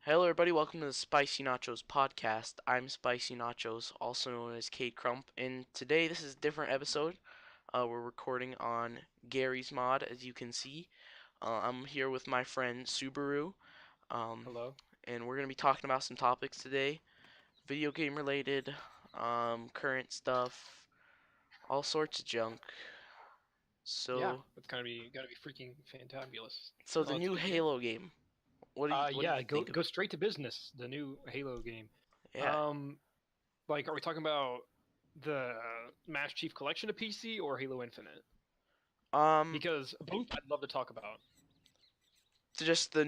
Hello, everybody. Welcome to the Spicy Nachos Podcast. I'm Spicy Nachos, also known as Kate Crump, and today this is a different episode. We're recording on Gary's mod, as you can see. I'm here with my friend Subaru, um, Hello. and we're gonna be talking about some topics today, video game related, current stuff, all sorts of junk. Yeah, So, it's gonna be freaking fantabulous. so the Well, let's new begin. Halo game. What do you Yeah, go think of go it? straight to business. The new Halo game. Yeah. Um, are we talking about the Master Chief Collection of PC or Halo Infinite? Um, Because both I'd love to talk about. just the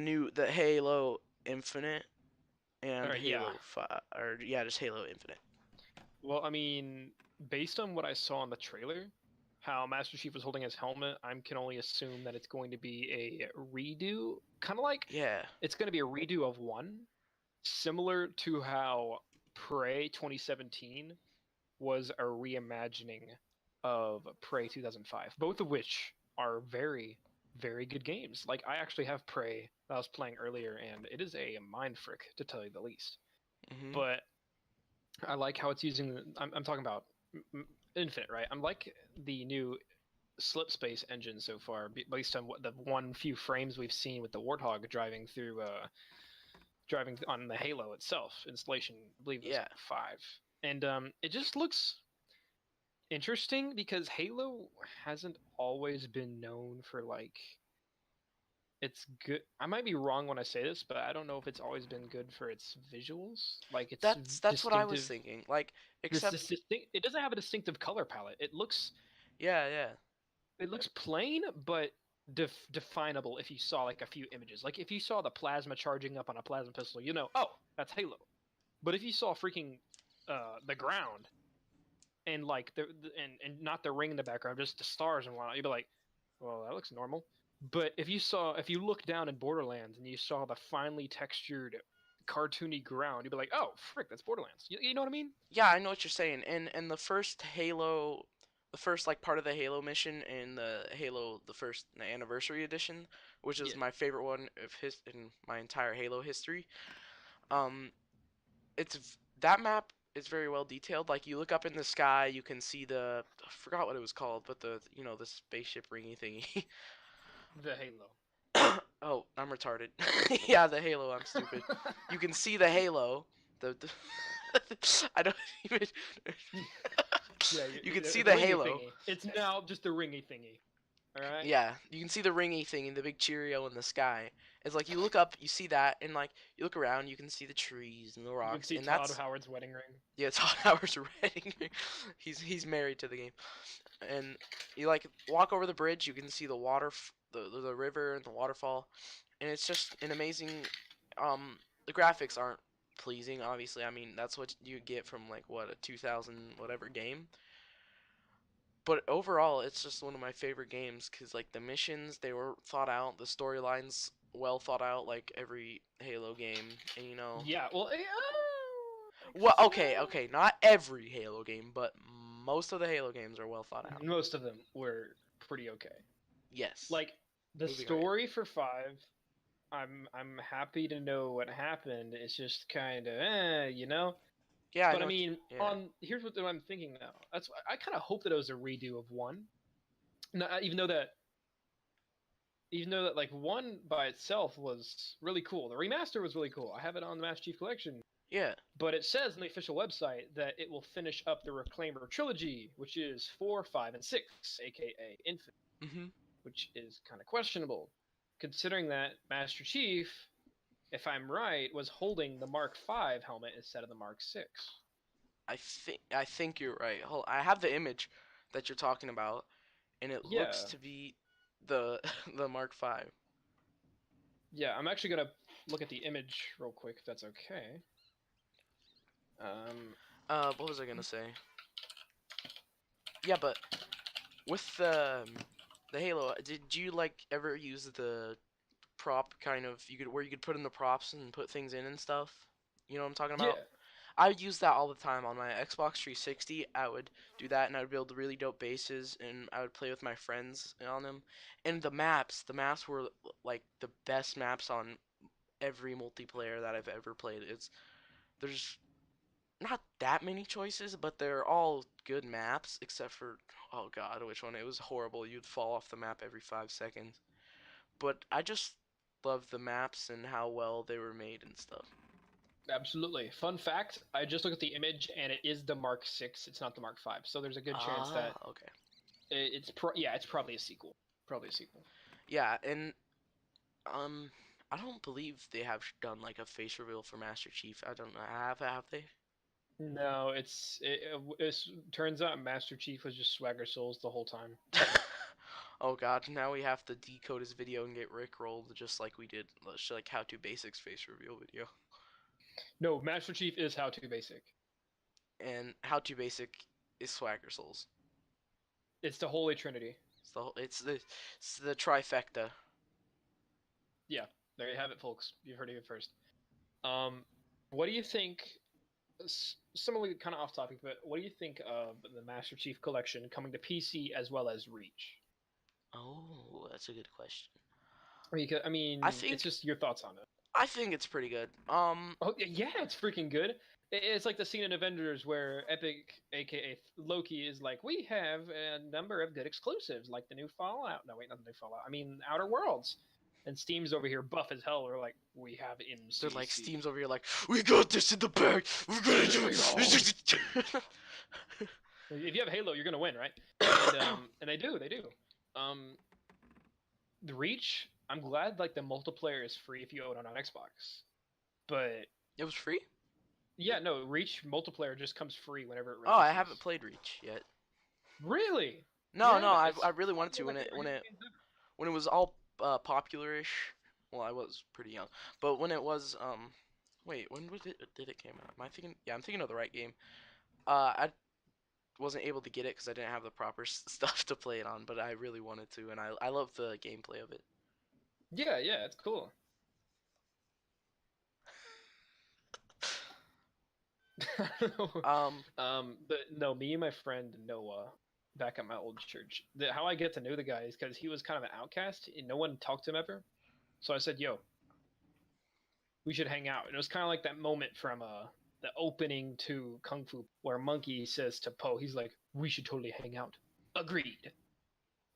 Halo Infinite. All And right, yeah. Halo 5, or yeah, just Halo Infinite. Well, I mean, based on what I saw in the trailer, how Master Chief was holding his helmet, I can only assume that it's going to be a redo, kind of like Yeah, it's going to be a redo of one, similar to how Prey 2017 was a reimagining of Prey 2005, both of which are very, very good games. Like, I actually have Prey that I was playing earlier, and it is a mind frick, to tell you the least. hmm But I like how it's using. I'm talking about Infinite, right? I'm like the new slip space engine so far, based on what the few frames we've seen with the Warthog driving on the Halo itself installation. I believe it was yeah. 5, and it just looks interesting because Halo hasn't always been known for like it's good. I might be wrong when I say this, but I don't know if it's always been good for its visuals, like its That's what I was distinctive. thinking. Like, This, except this distinct, it doesn't have a distinctive color palette. yeah, yeah, It looks plain, but definable if you saw like a few images. Like if you saw the plasma charging up on a plasma pistol, oh, that's Halo. But if you saw freaking the ground and like and not the ring in the background, just the stars and whatnot, you'd be like, well, that looks normal. But if you look down in Borderlands and you saw the finely textured, cartoony ground, you'd be like, oh, frick, that's Borderlands. You know what I mean? yeah. I know what you're saying. And the first Halo, the first like part of the Halo mission in the first anniversary edition, which is Yeah. my favorite one of his in my entire Halo history. Um, that map is very well detailed. Like you look up in the sky, you can see I forgot what it was called, but the spaceship ringy thingy. The Halo. Oh, I'm retarded. Yeah, the halo. I'm stupid. You can see the halo. The I don't even. Yeah, You can see the the ringy halo. thingy. It's now just the ringy thingy. All right. Yeah, you can see the ringy thing and the big Cheerio in the sky. It's like you look up, you see that, and like you look around, you can see the trees and the You can rocks, see and Todd that's Howard's wedding ring. yeah, it's Hot Hours Redding. He's married to the game, and you like walk over the bridge, you can see the water, the river and the waterfall, and it's just an amazing. The graphics aren't pleasing, obviously. I mean, that's what you get from like what a 2000 whatever game. But overall, it's just one of my favorite games because like the missions they were thought out, the storylines well thought out, like every Halo game, and Yeah. Well, well, okay, not every Halo game, but most of the Halo games are well thought out. most of them were pretty okay. Yes. Like the Moving right. story for 5, I'm happy to know what happened. It's just kind of Yeah, I But I know. mean, Yeah. on here's what I'm thinking now. I kind of hope that it was a redo of 1. No, even though that like 1 by itself was really cool. The remaster was really cool. I have it on the Master Chief Collection. Yeah. But it says on the official website that it will finish up the Reclaimer trilogy, which is 4, 5, and 6, aka Infinite, Mhm. which is kind of questionable, considering that Master Chief, if I'm right, was holding the Mark V helmet instead of the Mark VI. I think you're right. I have the image that you're talking about, and it looks Yeah, to be the the Mark V. yeah. I'm actually gonna look at the image real quick, if that's okay. Um, What was I gonna say? Yeah, but with the Halo, did you like ever use the prop kind of where you could put in the props and put things in and stuff? You know what I'm talking yeah, about? I would use that all the time on my Xbox 360. I would do that, and I would build really dope bases, and I would play with my friends on them. And the maps were like the best maps on every multiplayer that I've ever played. There's not that many choices, but they're all good maps except for, oh god, which one? It was horrible. You'd fall off the map every 5 seconds. But I just love the maps and how well they were made and stuff. Absolutely. Fun fact: I just looked at the image, and it is the Mark 6. It's not the Mark 5. So there's a good chance that Okay. it's probably a sequel. Probably a sequel. Yeah, and I don't believe they have done like a face reveal for Master Chief. I don't know. Have they? No, it turns out Master Chief was just Swagger Souls the whole time. Oh god, now we have to decode his video and get rickrolled just like we did like How to Basics face reveal video. No, Master Chief is How to Basic. And How to Basic is Swagger Souls. It's the Holy Trinity. It's the trifecta. Yeah, there you have it, folks. You've heard it here first. What do you think? Similarly, kind of off topic, but what do you think of the Master Chief Collection coming to PC as well as Reach? Oh, that's a good question. I mean, it's just your thoughts on it. I think it's pretty good. Oh yeah, it's freaking good. It's like the scene in Avengers where Epic, aka Loki, is like, we have a number of good exclusives, like the new Fallout. No, wait, not the new Fallout. I mean, Outer Worlds. And Steam's over here buff as hell. We're like, we have MCC. They're like, Steam's over here like, we got this in the bag. We're gonna do it. If you have Halo, you're gonna win, right? And they do. The Reach. I'm glad like the multiplayer is free if you own it on Xbox, but it was free. Yeah, no, Reach multiplayer just comes free whenever it releases. Oh, I haven't played Reach yet. Really? No, I really wanted to when it was all popular-ish. Well, I was pretty young, but when it was wait, when did it came out? Am I thinking? Yeah, I'm thinking of the right game. I wasn't able to get it because I didn't have the proper stuff to play it on, but I really wanted to, and I love the gameplay of it. Yeah, it's cool. But no, me and my friend Noah, back at my old church, how I get to know the guy is because he was kind of an outcast and no one talked to him ever. So I said, yo, we should hang out. And it was kind of like that moment from the opening to Kung Fu where Monkey says to Po, he's like, we should totally hang out. Agreed.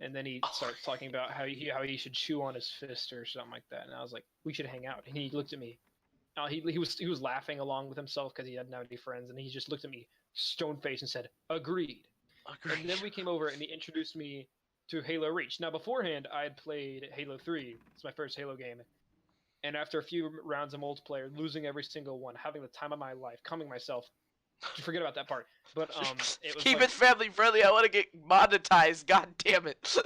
And then he starts talking about how he should chew on his fist or something like that. And I was like, we should hang out. And he looked at me. He was laughing along with himself because he hadn't had any friends. And he just looked at me stone-faced and said, agreed. And then we came over and he introduced me to Halo Reach. Now, beforehand, I had played Halo 3. It's my first Halo game. And after a few rounds of multiplayer, losing every single one, having the time of my life, calming myself, forget about that part. But it was keep it family friendly. I want to get monetized. God damn it.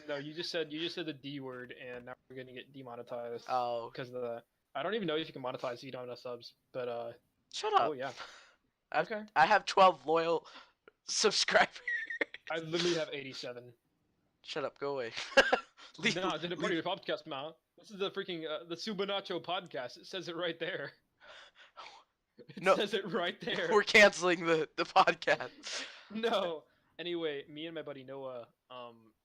No, you just said the D word, and now we're gonna get demonetized. Oh. Because of the. I don't even know if you can monetize if you don't have enough subs. But shut up. Oh yeah. Okay. I have 12 loyal subscribers. I literally have 87. Shut up. Go away. No, I didn't put your podcast, man. This is the freaking the SpicyNachos Podcast. It says it right there. It says it right there. We're canceling the podcast. No. Anyway, me and my buddy Noah,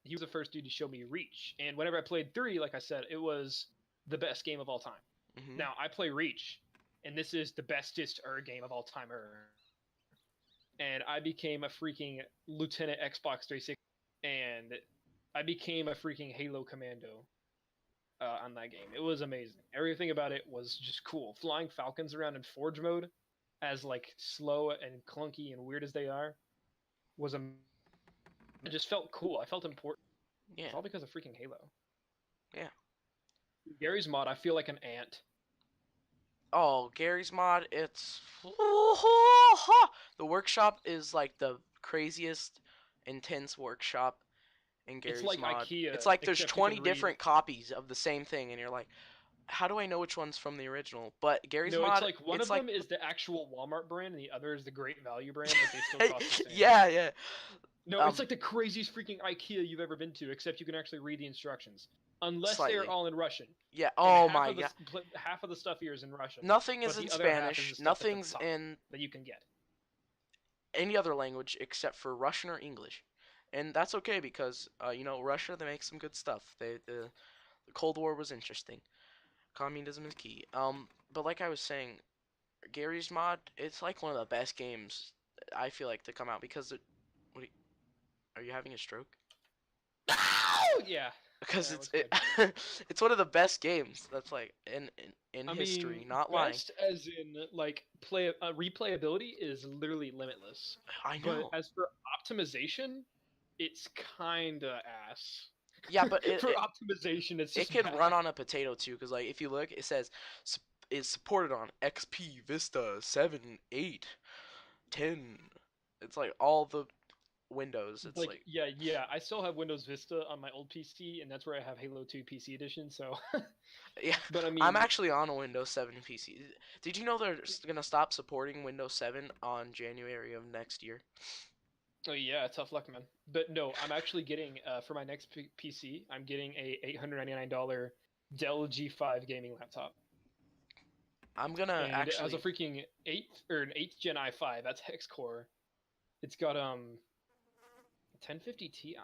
he was the first dude to show me Reach. And whenever I played 3, like I said, it was the best game of all time. Mm-hmm. Now, I play Reach, and this is the bestest game of all time. And I became a freaking Lieutenant Xbox 360, and I became a freaking Halo Commando on that game. It was amazing. Everything about it was just cool. Flying Falcons around in Forge mode, as like slow and clunky and weird as they are, was it just felt cool. I felt important. Yeah. It's all because of freaking Halo. Yeah. Gary's mod, I feel like an ant. Oh, Gary's mod, it's... The workshop is like the craziest, intense workshop in Gary's mod. It's like IKEA. It's like there's 20 different copies of the same thing, and you're like, how do I know which one's from the original? But Gary's mod... it's like one of them is the actual Walmart brand, and the other is the Great Value brand, but they still cost the same. Yeah. No, it's like the craziest freaking IKEA you've ever been to, except you can actually read the instructions. Unless they're all in Russian. Yeah, oh my god. Half of the stuff here is in Russian. Nothing is in Spanish. Nothing's in... that you can get. Any other language except for Russian or English. And that's okay because, Russia, they make some good stuff. The Cold War was interesting. Communism is key. But like I was saying, Gary's Mod, it's like one of the best games I feel like to come out because what are you having a stroke? Yeah. Because Yeah, it's what's it's one of the best games that's like in I history, mean, not lying. best as in like replayability is literally limitless. I But know. as for optimization, it's kinda ass. Yeah, but For optimization, it's it just can bad. run on a potato too, because like if you look, it says is supported on XP, Vista, 7, 8, 10. It's like all the Windows. It's Like, like yeah, I still have Windows Vista on my old PC, and that's where I have Halo 2 PC Edition. So, yeah. but I I'm mean, actually on a Windows 7 PC. Did you know they're gonna stop supporting Windows 7 on January of next year? oh yeah, tough luck, man. But no, I'm actually getting for my next PC, I'm getting a $899 Dell G5 gaming laptop, I'm gonna and it has a actually. freaking an 8th Gen i5. That's hex core. It's got 1050 Ti,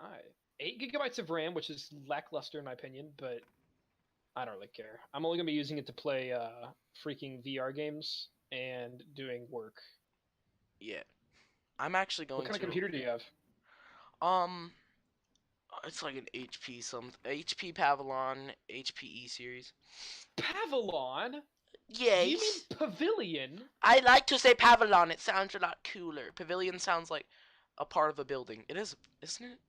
8 GB of RAM, which is lackluster in my opinion, but I don't really care. I'm only gonna be using it to play freaking VR games and doing work. Yeah, I'm actually What going kind of to. computer do you have? Um, it's like an HP Pavilion HPE series. Pavilion? Do you mean Yes. Pavilion? I like to say Pavilion. It sounds a lot cooler. Pavilion sounds like a part of a building. It is, isn't it?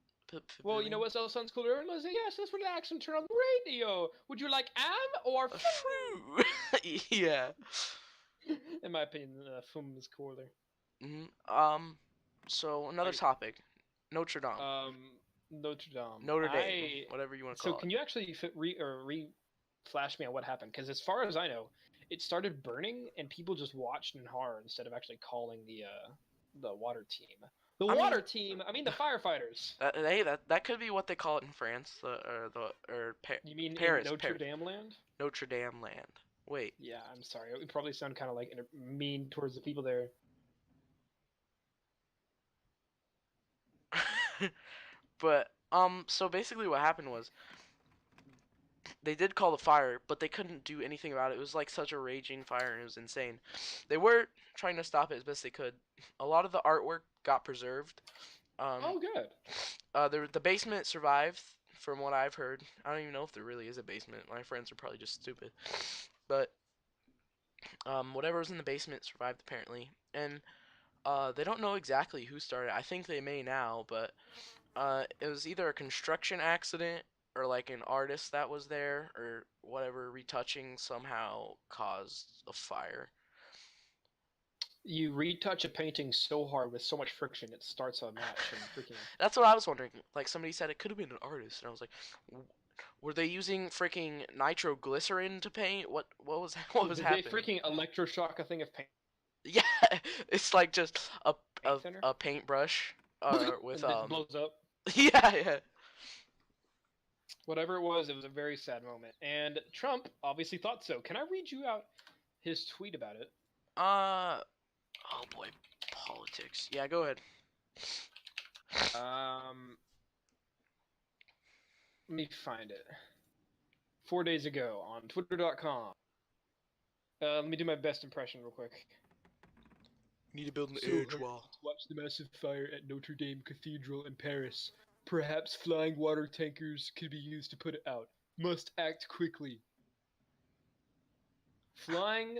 Well, you know Pavilion. what else sounds cooler? Let's say yes. Let's relax and turn on the radio. Would you like am or Shrew. Yeah. fum? In my opinion, fum is cooler. So another Like, topic. Notre Dame. Notre Dame. Notre Dame. Whatever you want to So call it. can you actually flash me on what happened? Because as far as I know, it started burning and people just watched in horror instead of actually calling the water team. The water team. I mean the firefighters. Hey, that could be what they call it in France. You mean in Paris. Notre Paris. Dame land? Notre Dame land. Wait. Yeah, I'm sorry. It would probably sound kind of like mean towards the people there. But so basically what happened was they did call the fire, but they couldn't do anything about it. It was like such a raging fire, and it was insane. They were trying to stop it as best they could. A lot of the artwork got preserved. Oh, good. The basement survived, from what I've heard. I don't even know if there really is a basement. My friends are probably just stupid. But whatever was in the basement survived apparently, and they don't know exactly who started it. I think they may now, but it was either a construction accident or like an artist that was there or whatever retouching somehow caused a fire. You retouch a painting so hard with so much friction, it starts a match and freaking. That's what I was wondering. Like somebody said it could have been an artist, and I was like, were they using freaking nitroglycerin to paint? What was what was Did happening? they freaking electroshock a thing of paint? Yeah, it's like just a Paint thinner? a paintbrush with And it blows up. yeah. Whatever it was a very sad moment. And Trump obviously thought so. Can I read you out his tweet about it? Oh boy, politics. Yeah, go ahead. Let me find it. 4 days ago on Twitter.com. Let me do my best impression real quick. Need to build an So edge hard wall. to watch the massive fire at Notre Dame Cathedral in Paris. Perhaps flying water tankers could be used to put it out. Must act quickly. Flying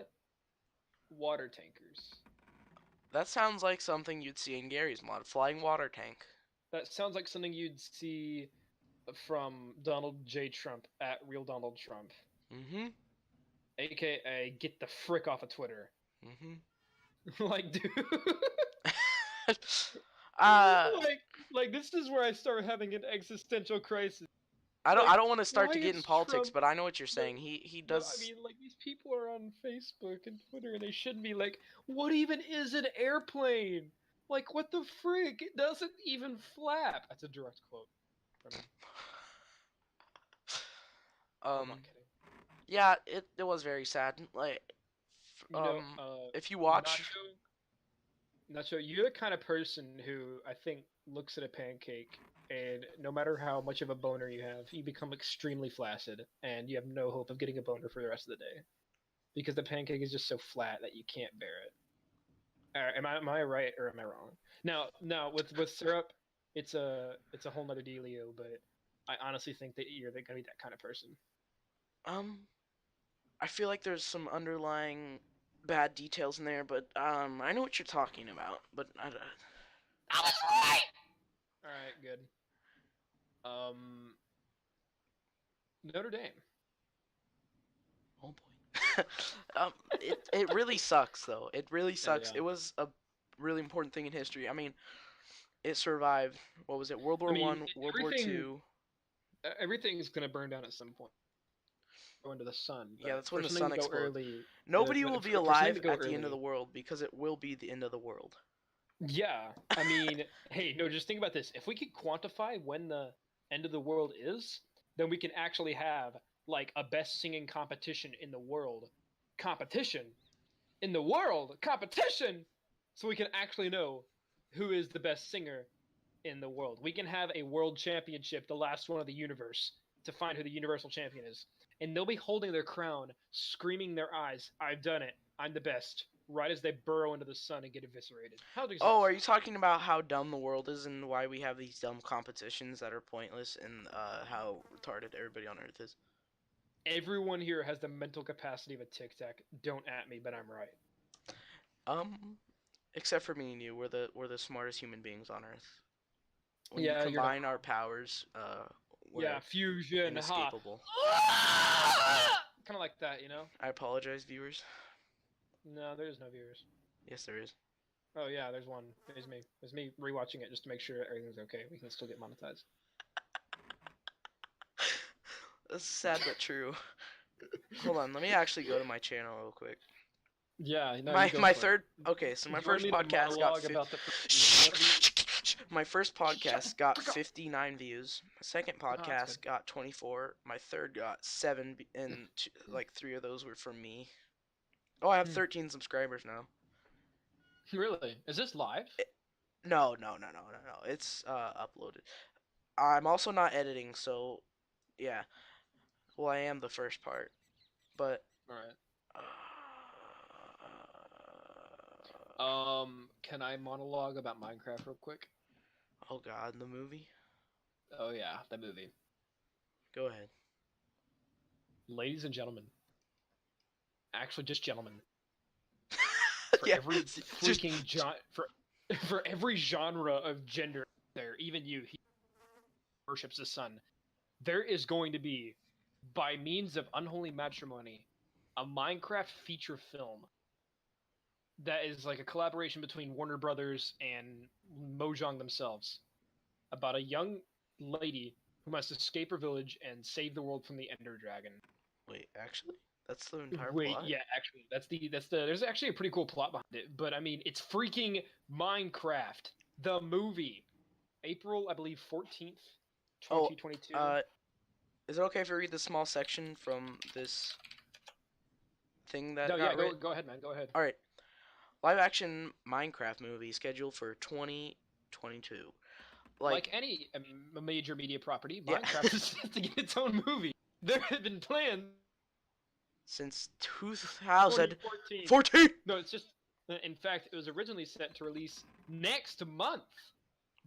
water tankers. That sounds like something you'd see in Gary's mod. Flying water tank. That sounds like something you'd see from Donald J. Trump at Real Donald Trump. Mm-hmm. AKA get the frick off of Twitter. Mm-hmm. Like, dude. uh, like this is where I start having an existential crisis. I don't Like, want to start to why get in is politics, Trump- but I know what you're saying. He No, does. I mean, like, these people are on Facebook and Twitter, and they shouldn't be like, what even is an airplane? Like, what the frick? It doesn't even flap. That's a direct quote from him. I'm not kidding. Yeah, it was very sad. Like, You know, if you watch, Nacho, you're the kind of person who I think looks at a pancake and no matter how much of a boner you have, you become extremely flaccid, and you have no hope of getting a boner for the rest of the day, because the pancake is just so flat that you can't bear it. Am I right or am I wrong? Now with syrup, it's a whole nother dealio, but I honestly think that you're gonna be that kind of person. I feel like there's some underlying bad details in there, but I know what you're talking about. But I was right. All right, good. Notre Dame. Oh boy. It really sucks though. It really sucks. Yeah. It was a really important thing in history. I mean, it survived. What was it? World War I mean, One, World War Two. everything's gonna burn down at some point. Go into the sun. Yeah, that's for when the something sun to go explodes. early. Nobody will be for something alive to go at the early. end of the world because it will be the end of the world. Yeah, I mean, hey, no, just think about this. If we could quantify when the end of the world is, then we can actually have like a best singing competition in the world. Competition in the world. Competition. So we can actually know who is the best singer in the world. We can have a world championship, the last one of the universe, to find who the universal champion is. And they'll be holding their crown, screaming their eyes, "I've done it. I'm the best." Right as they burrow into the sun and get eviscerated. How does Oh, are you talking about how dumb the world is and why we have these dumb competitions that are pointless and how retarded everybody on Earth is? Everyone here has the mental capacity of a Tic Tac. Don't at me, but I'm right. Except for me and you, we're the smartest human beings on Earth. When Yeah, you combine our powers, we're fusion, inescapable. Kind of like that, you know? I apologize, viewers. No, there's no viewers. Yes, there is. Oh yeah, there's one. There's me. There's me rewatching it just to make sure everything's okay. We can still get monetized. That's sad but true. Hold on, let me actually go to my channel real quick. Yeah, no, my third. Okay, so my first podcast got. My first podcast got 59 views. My second podcast got 24. My third got 7, and like 3 of those were from me. Oh, I have 13 subscribers now. Really? Is this live? No. It's uploaded. I'm also not editing, so yeah. Well, I am the first part, but. All right. Can I monologue about Minecraft real quick? Oh God, the movie. Oh yeah, the movie. Go ahead. Ladies and gentlemen. Actually, just gentlemen. For Yeah, every freaking for every genre of gender there, even you, he worships the sun. There is going to be, by means of unholy matrimony, a Minecraft feature film that is like a collaboration between Warner Brothers and Mojang themselves about a young lady who must escape her village and save the world from the Ender Dragon. Wait, actually? That's the entire plot? Yeah, actually, that's the. There's actually a pretty cool plot behind it, but I mean, it's freaking Minecraft, the movie, April, I believe, 14th, 2022. Is it okay if I read the small section from this thing that? No, yeah, go ahead, man, go ahead. All right, live action Minecraft movie scheduled for 2022. Like any major media property, Minecraft is set to get its own movie. There have been plans. Since 2014. No, it's just. In fact, it was originally set to release next month,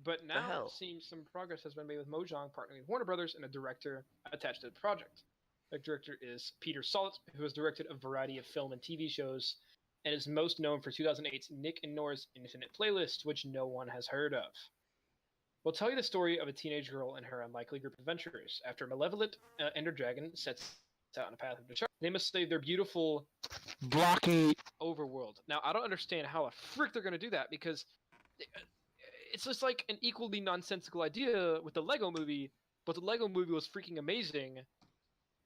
but now it seems some progress has been made with Mojang partnering with Warner Brothers and a director attached to the project. The director is Peter Solit, who has directed a variety of film and TV shows, and is most known for 2008's Nick and Nora's Infinite Playlist, which no one has heard of. We'll tell you the story of a teenage girl and her unlikely group of adventurers. After a malevolent Ender Dragon sets out on a path of destruction, they must save their beautiful, blocky overworld. Now, I don't understand how the frick they're going to do that, because it's just like an equally nonsensical idea with the Lego movie, but the Lego movie was freaking amazing.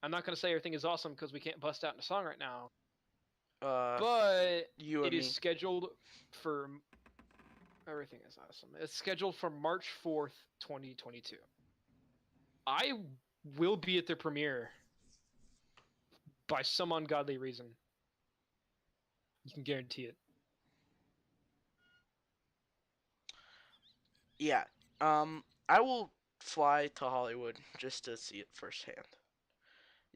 I'm not going to say everything is awesome because we can't bust out in a song right now. But it is scheduled for... Everything is awesome. It's scheduled for March 4th, 2022. I will be at the premiere by some ungodly reason. You can guarantee it. Yeah. I will fly to Hollywood just to see it firsthand.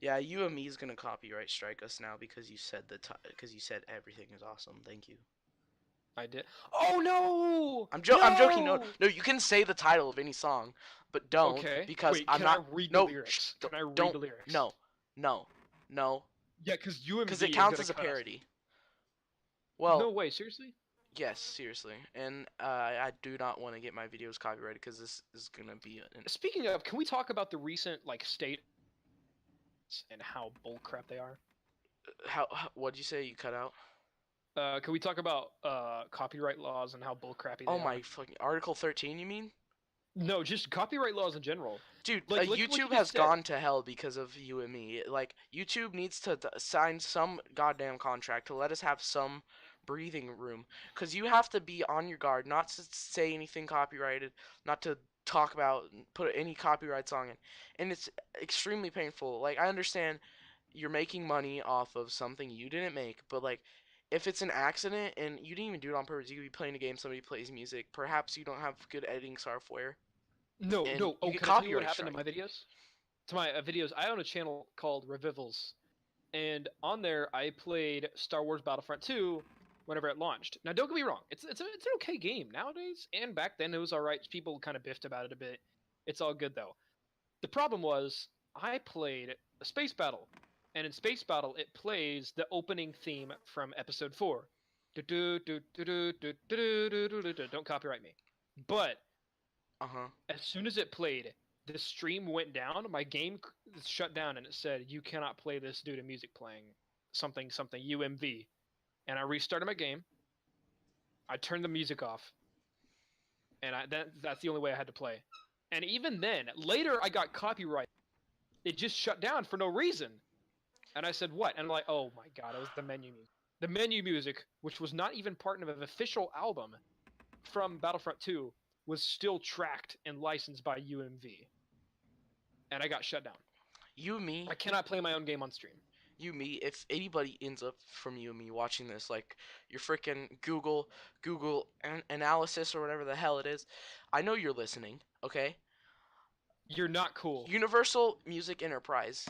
Yeah, you and me is gonna copyright strike us now because you said because you said everything is awesome. Thank you. I did. Oh no! I'm joking. No, No! no, you can say the title of any song, but don't Okay. because Wait, I'm can I not. read the No, lyrics? Can I read don't. the lyrics? No, no, no. Yeah, because Because it UMV is counts gonna as a cut us. parody. No Well, way, seriously? yes, seriously, and I do not want to get my videos copyrighted because this is gonna be Speaking of, can we talk about the recent like state and how bullcrap they are? how what'd you say you cut out? Can we talk about copyright laws and how bullcrappy Oh they my are? fucking Article 13, you mean? No, just copyright laws in general. Dude, Like you YouTube just has said. gone to hell because of you and me. Like, YouTube needs to sign some goddamn contract to let us have some breathing room. Because you have to be on your guard, not to say anything copyrighted, not to talk about, put any copyright song in. And it's extremely painful. Like, I understand you're making money off of something you didn't make, but, like, if it's an accident and you didn't even do it on purpose, you could be playing a game, somebody plays music, perhaps you don't have good editing software, No, and no. you Oh, get can I tell you what copyright happened to strike. my videos? To my videos, I own a channel called Revivals, and on there I played Star Wars Battlefront 2 whenever it launched. Now, don't get me wrong, it's an okay game nowadays, and back then it was alright. People kind of biffed about it a bit. It's all good though. The problem was I played a space battle, and in space battle it plays the opening theme from Episode 4. Don't copyright me. But Uh-huh. as soon as it played, the stream went down. My game shut down, and it said you cannot play this due to music playing. Something something UMV. And I restarted my game. I turned the music off, and that's the only way I had to play. And even then, later I got copyright. It just shut down for no reason. And I said, what? And I'm like, oh my god, it was the menu music. The menu music, which was not even part of an official album from Battlefront 2, was still tracked and licensed by UMV. And I got shut down. You and me, I cannot play my own game on stream. you and me, if anybody ends up from you and me watching this, like your freaking Google analysis or whatever the hell it is, I know you're listening, okay? You're not cool. Universal Music Enterprise,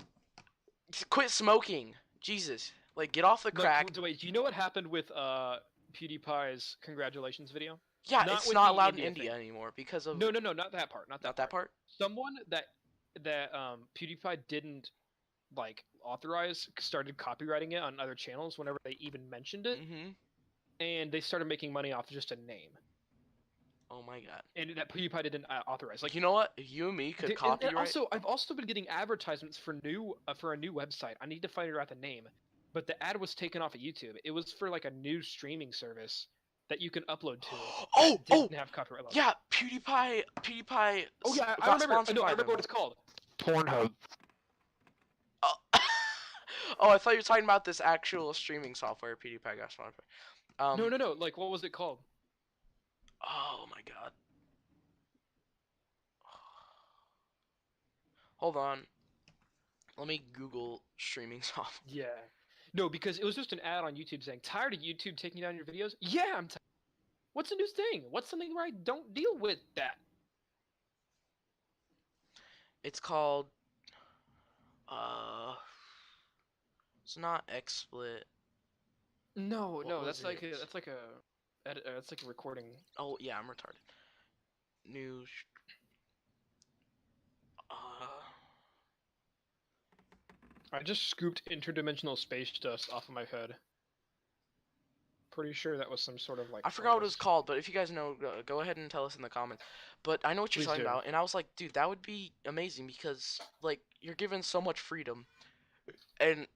quit smoking. Jesus, like get off the crack. Wait, do you know what happened with PewDiePie's congratulations video? Yeah, Not it's with not the allowed in India India thing. anymore because of No, not that part. Not not that part. Someone that PewDiePie didn't like authorize started copyrighting it on other channels whenever they even mentioned it, Mm-hmm. and they started making money off just a name. Oh my god. And that PewDiePie didn't authorize. Like, you know what? If you and me could and copyright. also, I've also been getting advertisements for a new website. I need to figure out the name, but the ad was taken off of YouTube. It was for like a new streaming service that you can upload to. Oh, didn't have copyright laws. Yeah, PewDiePie. Oh yeah, I got remember. sponsored No, by I remember them. what it's called. Pornhub. Oh. Oh, I thought you were talking about this actual streaming software PewDiePie got sponsored by. No. Like, what was it called? Oh my god. Hold on. Let me Google streaming software. Yeah. No, because it was just an ad on YouTube saying, "Tired of YouTube taking down your videos?" Yeah, I'm tired. What's a new thing? What's something where I don't deal with that? It's called. It's not XSplit. No, What was that's like it? that's like a recording. Oh yeah, I'm retarded. New. I just scooped interdimensional space dust off of my head. Pretty sure that was some sort of like. I forgot what it was called, but if you guys know, go ahead and tell us in the comments. But I know what you're Please talking do. about, and I was like, dude, that would be amazing because like you're given so much freedom, and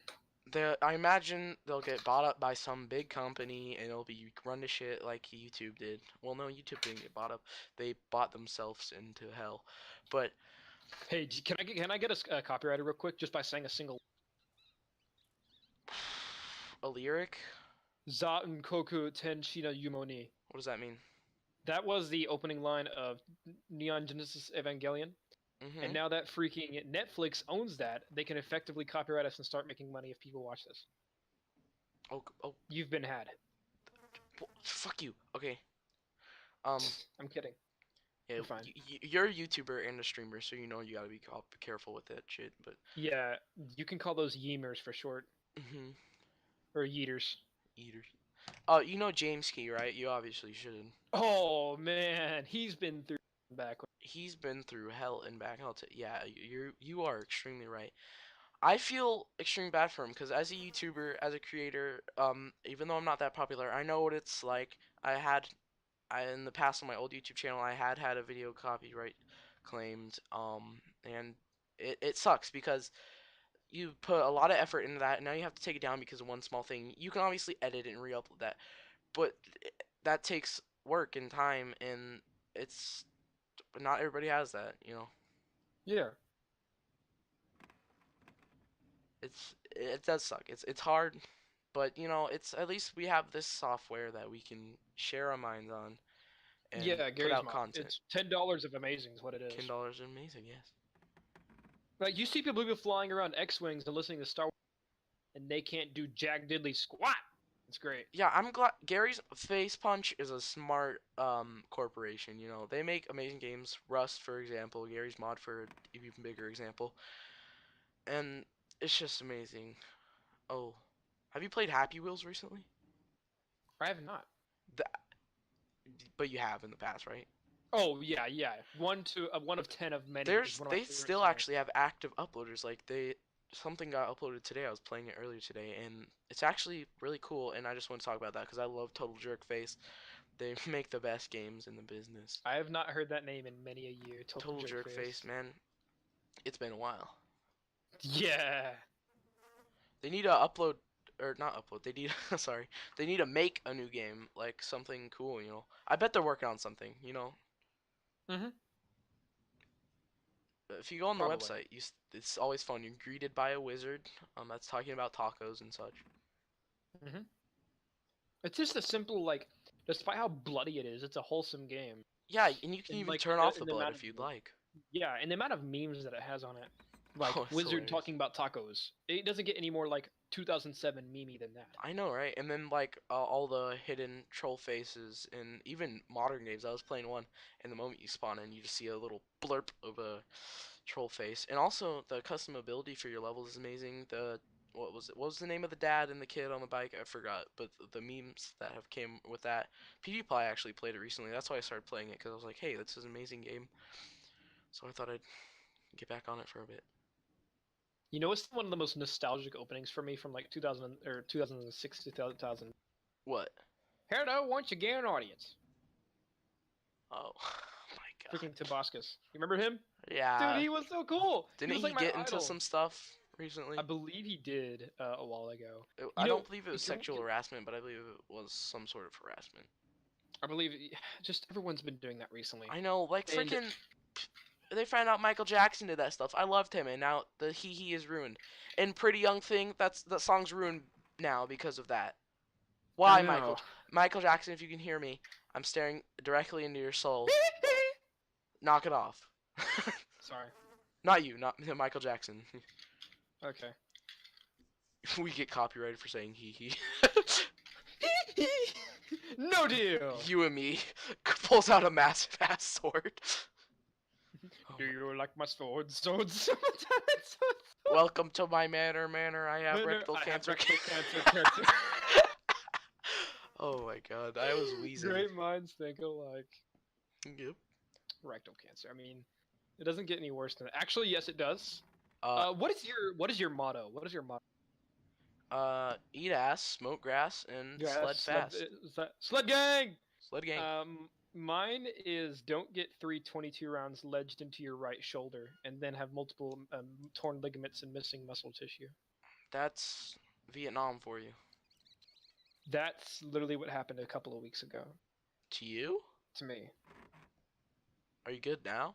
I imagine they'll get bought up by some big company and it'll be run to shit like YouTube did. Well, no, YouTube didn't get bought up; they bought themselves into hell. But Hey, can I get a copyrighted real quick just by saying a single? a lyric? Zaun koku ten shina yumoni. What does that mean? That was the opening line of Neon Genesis Evangelion. Mm-hmm. And now that freaking Netflix owns that, they can effectively copyright us and start making money if people watch this. Oh. You've been had. Fuck you. Okay. I'm kidding. Yeah, You're fine. you're a YouTuber and a streamer, so you know you gotta be careful with that shit. But Yeah, you can call those Yeemers for short, mhm, or Yeeters. eaters. You know James Key, right? You obviously should. Oh man, he's been through back. He's been through hell and back. Yeah, you are extremely right. I feel extremely bad for him because as a YouTuber, as a creator, even though I'm not that popular, I know what it's like. In the past on my old YouTube channel, I had a video copyright claimed, and it sucks because you put a lot of effort into that, and now you have to take it down because of one small thing. You can obviously edit and re-upload that, but that takes work and time, and it's not everybody has that, you know. Yeah. It does suck. It's hard, but you know, it's at least we have this software that we can share our minds on and Yeah, put Gary's out mod. content. It's $10 of amazing is what it is. $10 is amazing, yes. Like you see people flying around X-wings and listening to Star Wars, and they can't do jack diddly squat. It's great. Yeah, I'm glad Gary's Face Punch is a smart corporation. You know, they make amazing games. Rust, for example, Gary's Mod for an even bigger example, and it's just amazing. Oh, have you played Happy Wheels recently? I have not. The, but you have in the past, right? Oh yeah, yeah. One of 10 of many. They still actually have active uploaders. Like something got uploaded today. I was playing it earlier today, and it's actually really cool. And I just want to talk about that because I love Total Jerk Face. They make the best games in the business. I have not heard that name in many a year. Total Jerk Face, man. It's been a while. Yeah. They need to upload, or not upload. They need, sorry. They need to make a new game, like something cool. You know. I bet they're working on something. You know. Mhm. If you go on the Probably. website, it's always fun. You're greeted by a wizard that's talking about tacos and such. Mhm. It's just a simple like, despite how bloody it is, it's a wholesome game. Yeah, and you can And, even like, turn the- off the the blood amount if of- you'd like. Yeah, and the amount of memes that it has on it, like Oh, it's Wizard hilarious. talking about tacos. It doesn't get any more like 2007 meme than that. I know, right? And then like all the hidden troll faces, and even modern games. I was playing one, and the moment you spawn in, you just see a little blurb of a troll face. And also the custom ability for your levels is amazing. What was it? What was the name of the dad and the kid on the bike? I forgot. But the memes that have came with that. PewDiePie actually played it recently. That's why I started playing it because I was like, hey, this is an amazing game. So I thought I'd get back on it for a bit. You know, it's one of the most nostalgic openings for me from like 2000 or 2006 to 2000. What? Hello, once again, audience. Oh my god. Freaking Tabascus. You remember him? Yeah. Dude, he was so cool. Didn't was, he like, my get into idol. some stuff recently? I believe he did a while ago. I know, don't believe it was if you want sexual to- harassment, but I believe it was some sort of harassment. I believe just everyone's been doing that recently. I know, like And- freaking. They found out Michael Jackson did that stuff. I loved him, and now the he is ruined. And Pretty Young Thing, that song's ruined now because of that. Why, I know. Michael Jackson? If you can hear me, I'm staring directly into your soul. Knock it off. Sorry. Not you, not Michael Jackson. Okay. We get copyrighted for saying he. No deal. You and me pulls out a massive ass sword. Do you like my sword? Swords. Welcome to my manor. I have Manor, rectal I have cancer. rectal cancer. Oh my god, I was wheezing. Great minds think alike. Yep. Rectal cancer. I mean, it doesn't get any worse than that. Actually, yes, it does. Uh, What is your motto? What is your motto? Eat ass, smoke grass, and Yeah, sled fast. Sled gang. Sled gang. Mine is don't get 322 rounds ledged into your right shoulder and then have multiple torn ligaments and missing muscle tissue. That's Vietnam for you. That's literally what happened a couple of weeks ago To you? to me. Are you good now?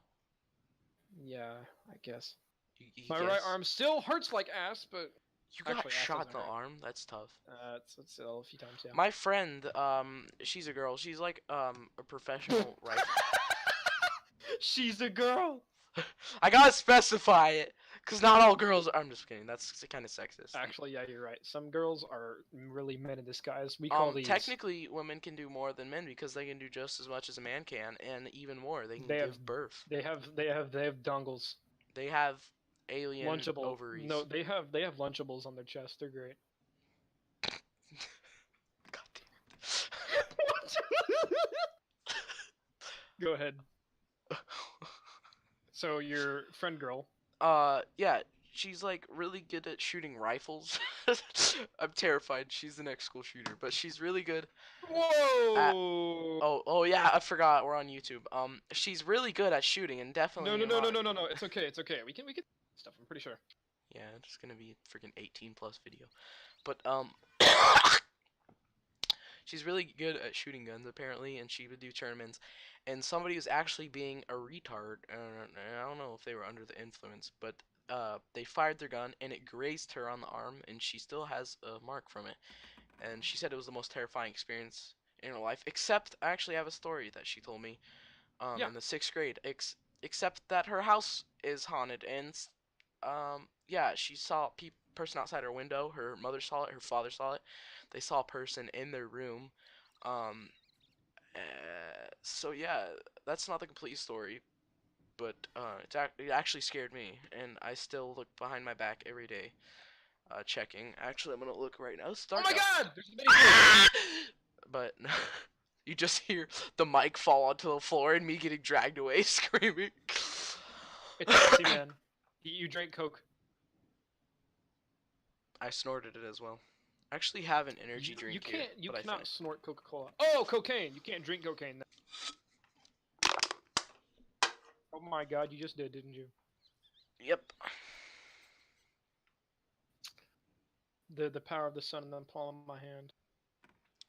Yeah, I guess. You My guess? right arm still hurts like ass, but You got actually, ass shot in doesn't the hurt. arm. That's tough. it's a few times, yeah. My friend, she's a girl. She's like a professional rifle. She's a girl. I gotta specify it, Because not all girls. I'm just kidding. That's kind of sexist. Actually, yeah, you're right. Some girls are really men in disguise. We call these. Technically, women can do more than men because they can do just as much as a man can, and even more. They can give birth. They have dongles. They have alien Lunchable. ovaries. No, they have Lunchables on their chest. They're great. God damn it. Go ahead. So your friend girl. Yeah, she's like really good at shooting rifles. I'm terrified. She's the next school shooter, but she's really good. Whoa! Oh yeah, I forgot we're on YouTube. She's really good at shooting and definitely. No. It's okay. We can stuff. I'm pretty sure. Yeah, it's gonna be a freaking 18+ video, but she's really good at shooting guns apparently, and she would do tournaments. And somebody was actually being a retard. I don't know if they were under the influence, but they fired their gun and it grazed her on the arm, and she still has a mark from it. And she said it was the most terrifying experience in her life. Except I actually have a story that she told me in the 6th grade. Except that her house is haunted, and yeah, she saw a person outside her window. Her mother saw it. Her father saw it. They saw a person in their room. So yeah, that's not the complete story, but it actually scared me, and I still look behind my back every day, checking. Actually, I'm gonna look right now. Oh my God! There's But you just hear the mic fall onto the floor and me getting dragged away, screaming. It's sexy, man. You drank Coke. I snorted it as well. I actually have an energy drink. You cannot snort Coca-Cola. Oh, cocaine! You can't drink cocaine. Oh my God, you just did, didn't you? Yep. The power of the sun in the palm of my hand.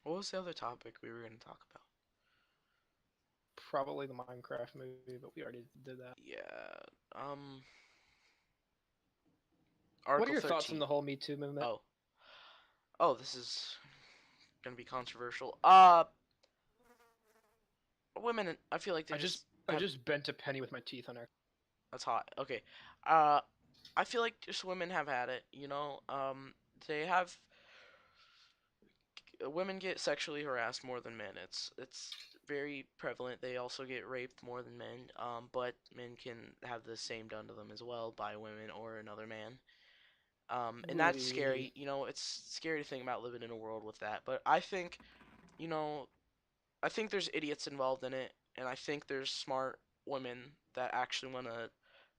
What was the other topic we were going to talk about? Probably the Minecraft movie, but we already did that. Yeah. What are your thoughts on the whole Me Too movement? Oh, this is gonna be controversial. Women, I feel like they I just bent a penny with my teeth on her. That's hot. Okay. I feel like just women have had it. You know. They have. Women get sexually harassed more than men. It's very prevalent. They also get raped more than men. But men can have the same done to them as well by women or another man. And that's scary. You know, it's scary to think about living in a world with that. But I think, you know, I think there's idiots involved in it, and I think there's smart women that actually want to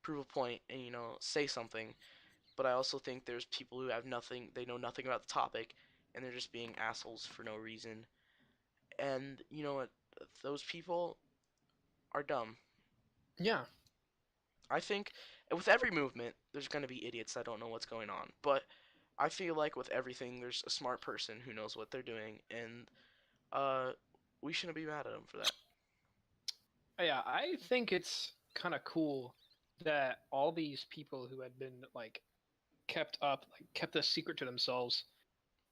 prove a point and, you know, say something. But I also think there's people who have nothing, they know nothing about the topic, and they're just being assholes for no reason. And, you know what, those people are dumb. Yeah. I think with every movement, there's going to be idiots that don't know what's going on. But I feel like with everything, there's a smart person who knows what they're doing, and we shouldn't be mad at them for that. Yeah, I think it's kind of cool that all these people who had been, like, kept a secret to themselves,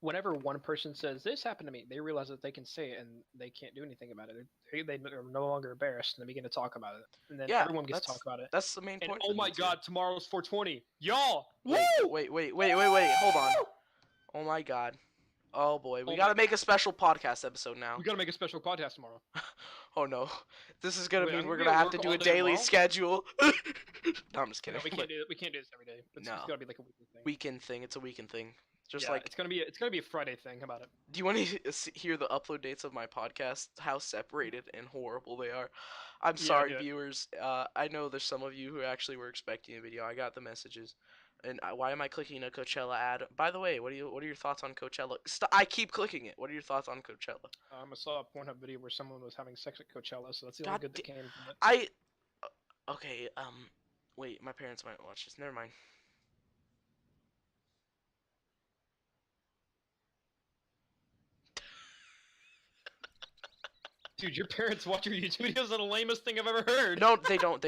whenever one person says, this happened to me, they realize that they can say it and they can't do anything about it. They are no longer embarrassed and they begin to talk about it. And then everyone gets to talk about it. That's the main point. And oh my God, tomorrow's 420. Y'all! Wait, hold on. Oh my God. Oh boy, we gotta make a special podcast episode now. We gotta make a special podcast tomorrow. Oh no. This is gonna mean we're gonna have to do a daily schedule. No, I'm just kidding. No, we can't do this every day. It's gotta be like a weekly thing. Weekend thing. It's a weekend thing. Just it's gonna be a Friday thing. How about it? Do you want to hear the upload dates of my podcast? How separated and horrible they are. I'm sorry, viewers. I know there's some of you who actually were expecting a video. I got the messages. And why am I clicking a Coachella ad? By the way, what are your thoughts on Coachella? I keep clicking it. What are your thoughts on Coachella? I saw a Pornhub video where someone was having sex at Coachella, so that's the only good that came from it. Okay. Wait, my parents might watch this. Never mind. Dude, your parents watch your YouTube videos. Are the lamest thing I've ever heard. No, they don't.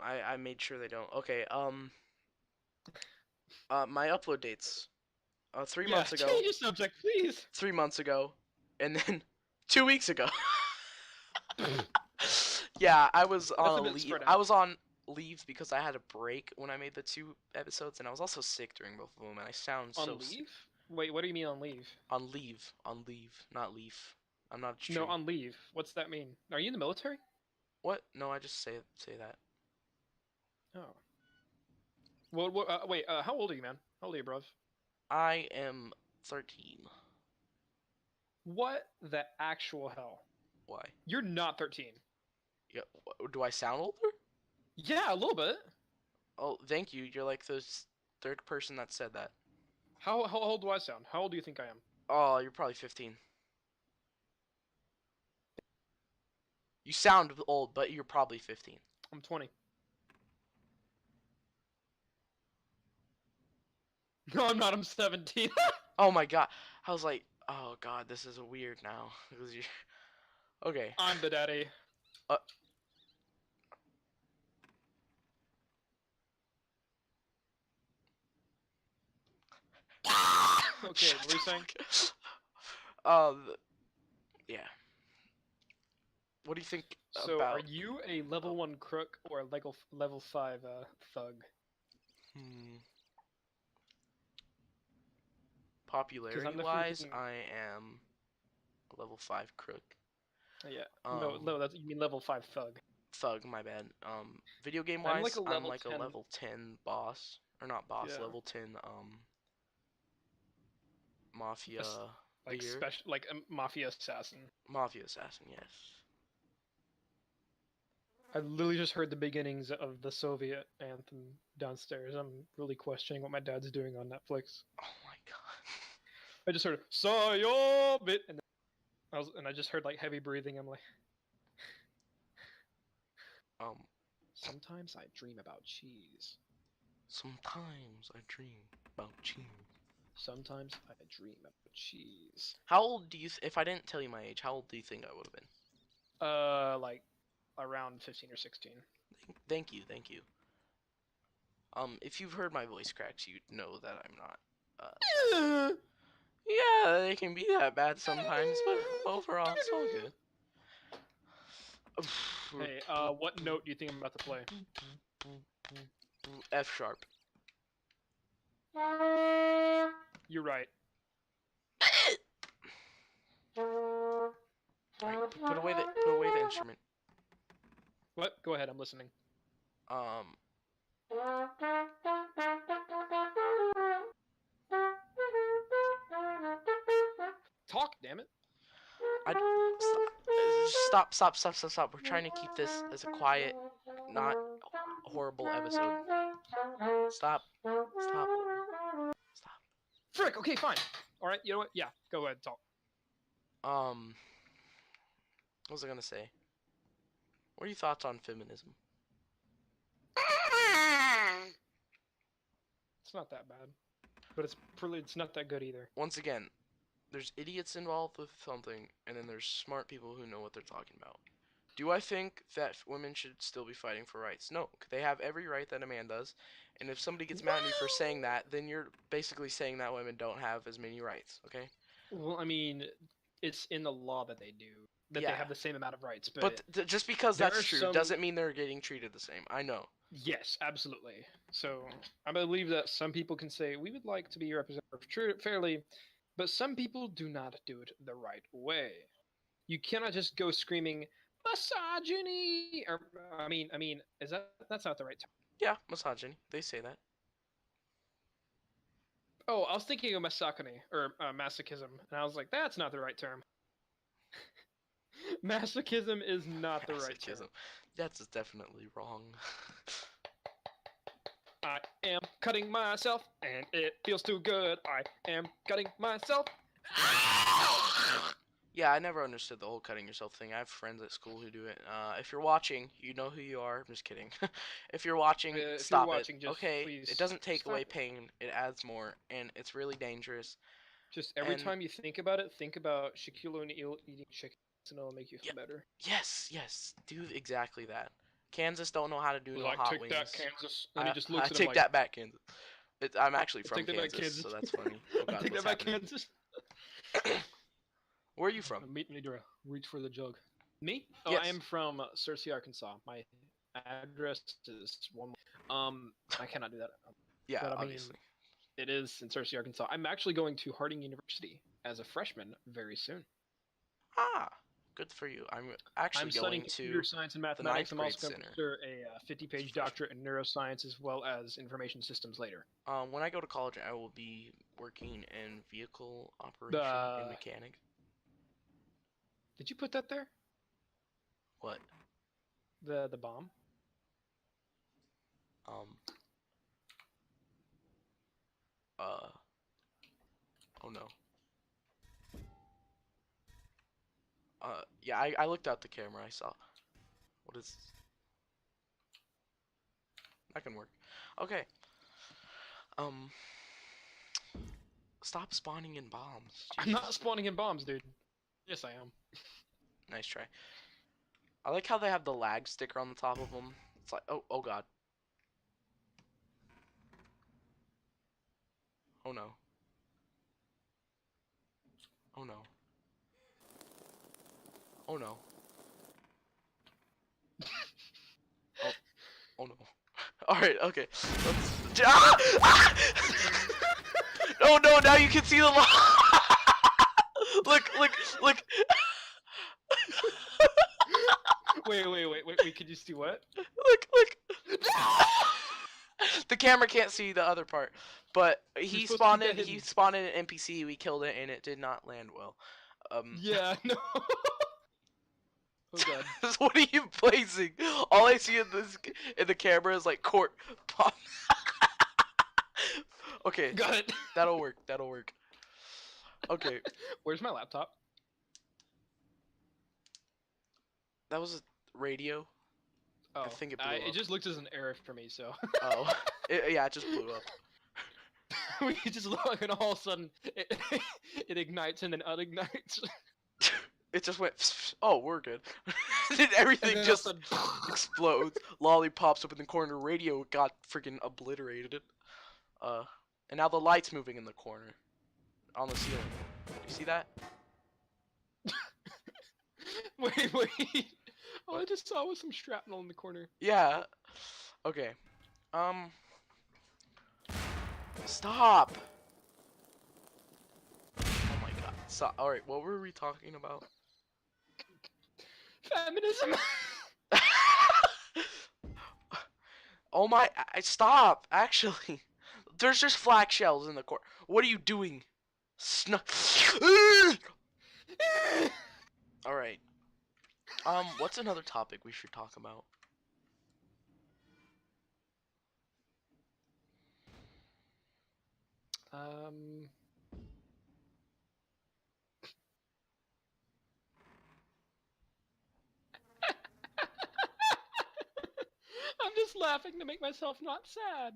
I made sure they don't. Okay. My upload dates. 3 months ago. Change the subject, please. 3 months ago, and then 2 weeks ago. Yeah, I was on leave. I was on leave because I had a break when I made the 2 episodes, and I was also sick during both of them, and I sound On so sick. leave? Wait, what do you mean on leave? On leave, not leaf. I'm not a No, tree. on leave. What's that mean? Are you in the military? What? No, I just say that. Oh. Well, wait. How old are you, man? How old are you, bruv? I am 13. What the actual hell? Why? You're not 13. Yeah. Do I sound older? Yeah, a little bit. Oh, thank you. You're like the third person that said that. How old do I sound? How old do you think I am? Oh, you're probably 15. You sound old, but you're probably 15. I'm 20. No, I'm not. I'm 17. Oh my god. I was like, oh god, this is weird now. Okay. I'm the daddy. Okay, what were you saying? Yeah. What do you think So, about? are you a level 1 crook or a level 5 thug? Popularity-wise, freaking- I am a level 5 crook. Yeah. No, that's you mean level 5 thug. Thug, my bad. Video I'm game-wise, like a I'm level like a 10. level 10 boss. Or not boss, Yeah. level 10, mafia Like leader. special, like a mafia assassin. Mafia assassin, yes. I literally just heard the beginnings of the Soviet anthem downstairs. I'm really questioning what my dad's doing on Netflix. Oh my god. I just heard Soyobit, and I just heard like heavy breathing. I'm like, sometimes I dream about cheese. Sometimes I dream about cheese. Sometimes I dream about cheese. How old do you, if I didn't tell you my age, how old do you think I would have been? Like around 15 or 16. Thank you. If you've heard my voice cracks, you know that I'm not, yeah, they can be that bad sometimes, but overall, it's all good. Hey, what note do you think I'm about to play? F sharp. You're right. Right, put away the instrument. What? Go ahead, I'm listening. Talk, damn it. Stop. We're trying to keep this as a quiet, not horrible episode. Stop. Frick, okay, fine. Alright, you know what? Yeah, go ahead, talk. What was I gonna say? What are your thoughts on feminism? It's not that bad. But it's not that good either. Once again, there's idiots involved with something, and then there's smart people who know what they're talking about. Do I think that women should still be fighting for rights? No, they have every right that a man does. And if somebody gets mad at me for saying that, then you're basically saying that women don't have as many rights, okay? Well, I mean, it's in the law that they do. That Yeah. they have the same amount of rights. But just because there that's are true some- doesn't mean they're getting treated the same. I know. Yes, absolutely. So, I believe that some people can say, we would like to be represented fairly, but some people do not do it the right way. You cannot just go screaming, misogyny! Or, I mean, that's not the right term. Yeah, misogyny. They say that. Oh, I was thinking of misogyny, or masochism, and I was like, that's not the right term. Masochism is not the right term. Masochism. That's definitely wrong. I am cutting myself, and it feels too good. I am cutting myself. Yeah, I never understood the whole cutting yourself thing. I have friends at school who do it. If you're watching, you know who you are. I'm just kidding. If you're watching, If stop you're watching, it. just Okay, please it doesn't take stop away it. pain. It adds more, and it's really dangerous. Just every And- time you think about it, think about Shaquille O'Neal eating chicken, and it'll make you feel better. Yes, do exactly that. Kansas don't know how to do no Like, hot take wings. that, Kansas. And he just looks I at him take like, that back, Kansas. I'm actually I from take that back, Kansas, so that's funny. Oh, I God, take what's that back, happening? Kansas. Where are you from? Meet me, reach for the jug. Me? Oh, Yes. I am from Searcy, Arkansas. My address is one. I cannot do that. Yeah, But I mean, obviously. it is in Searcy, Arkansas. I'm actually going to Harding University as a freshman very soon. Ah, good for you. I'm actually I'm studying going computer to science and the mathematics. ninth I'm grade also going to center. pursue a 50-page doctorate in neuroscience as well as information systems later. When I go to college, I will be working in vehicle operation and The mechanic. Did you put that there? What? The bomb? Um. Oh no. Yeah, I looked out the camera. I saw. What is? That can work. Okay. Um. Stop spawning in bombs. I'm not Jesus. spawning in bombs, dude. Yes, I am. Nice try. I like how they have the lag sticker on the top of them. It's like, oh god. Oh no. Oh no. Oh no. Oh no. Alright, okay. Let's. Oh no, now you can see the Look. Wait, could you see what? Look. The camera can't see the other part. But he supposed to keep that he hidden. spawned an NPC, we killed it, and it did not land well. Yeah, no. Oh god. What are you placing? All I see in the camera is like court pop. Okay, Got it. that'll work. Okay, Where's my laptop? that was a radio. Oh, I think it blew it up. just looked as an error for me, so. Oh, yeah, it just blew up. We just look, and all of a sudden, it ignites and then unignites. It just went. Oh, we're good. Then everything And then just all of a sudden- explodes. Lolly pops up in the corner. Radio got freaking obliterated. And now the light's moving in the corner, on the ceiling. You see that? Wait. All I just saw was some shrapnel in the corner. Yeah. Okay. Stop. Oh my god. Stop. All right. What were we talking about? Feminism. Oh my. Stop. Actually, there's just flak shells in the corner. What are you doing? All right. What's another topic we should talk about? I'm just laughing to make myself not sad.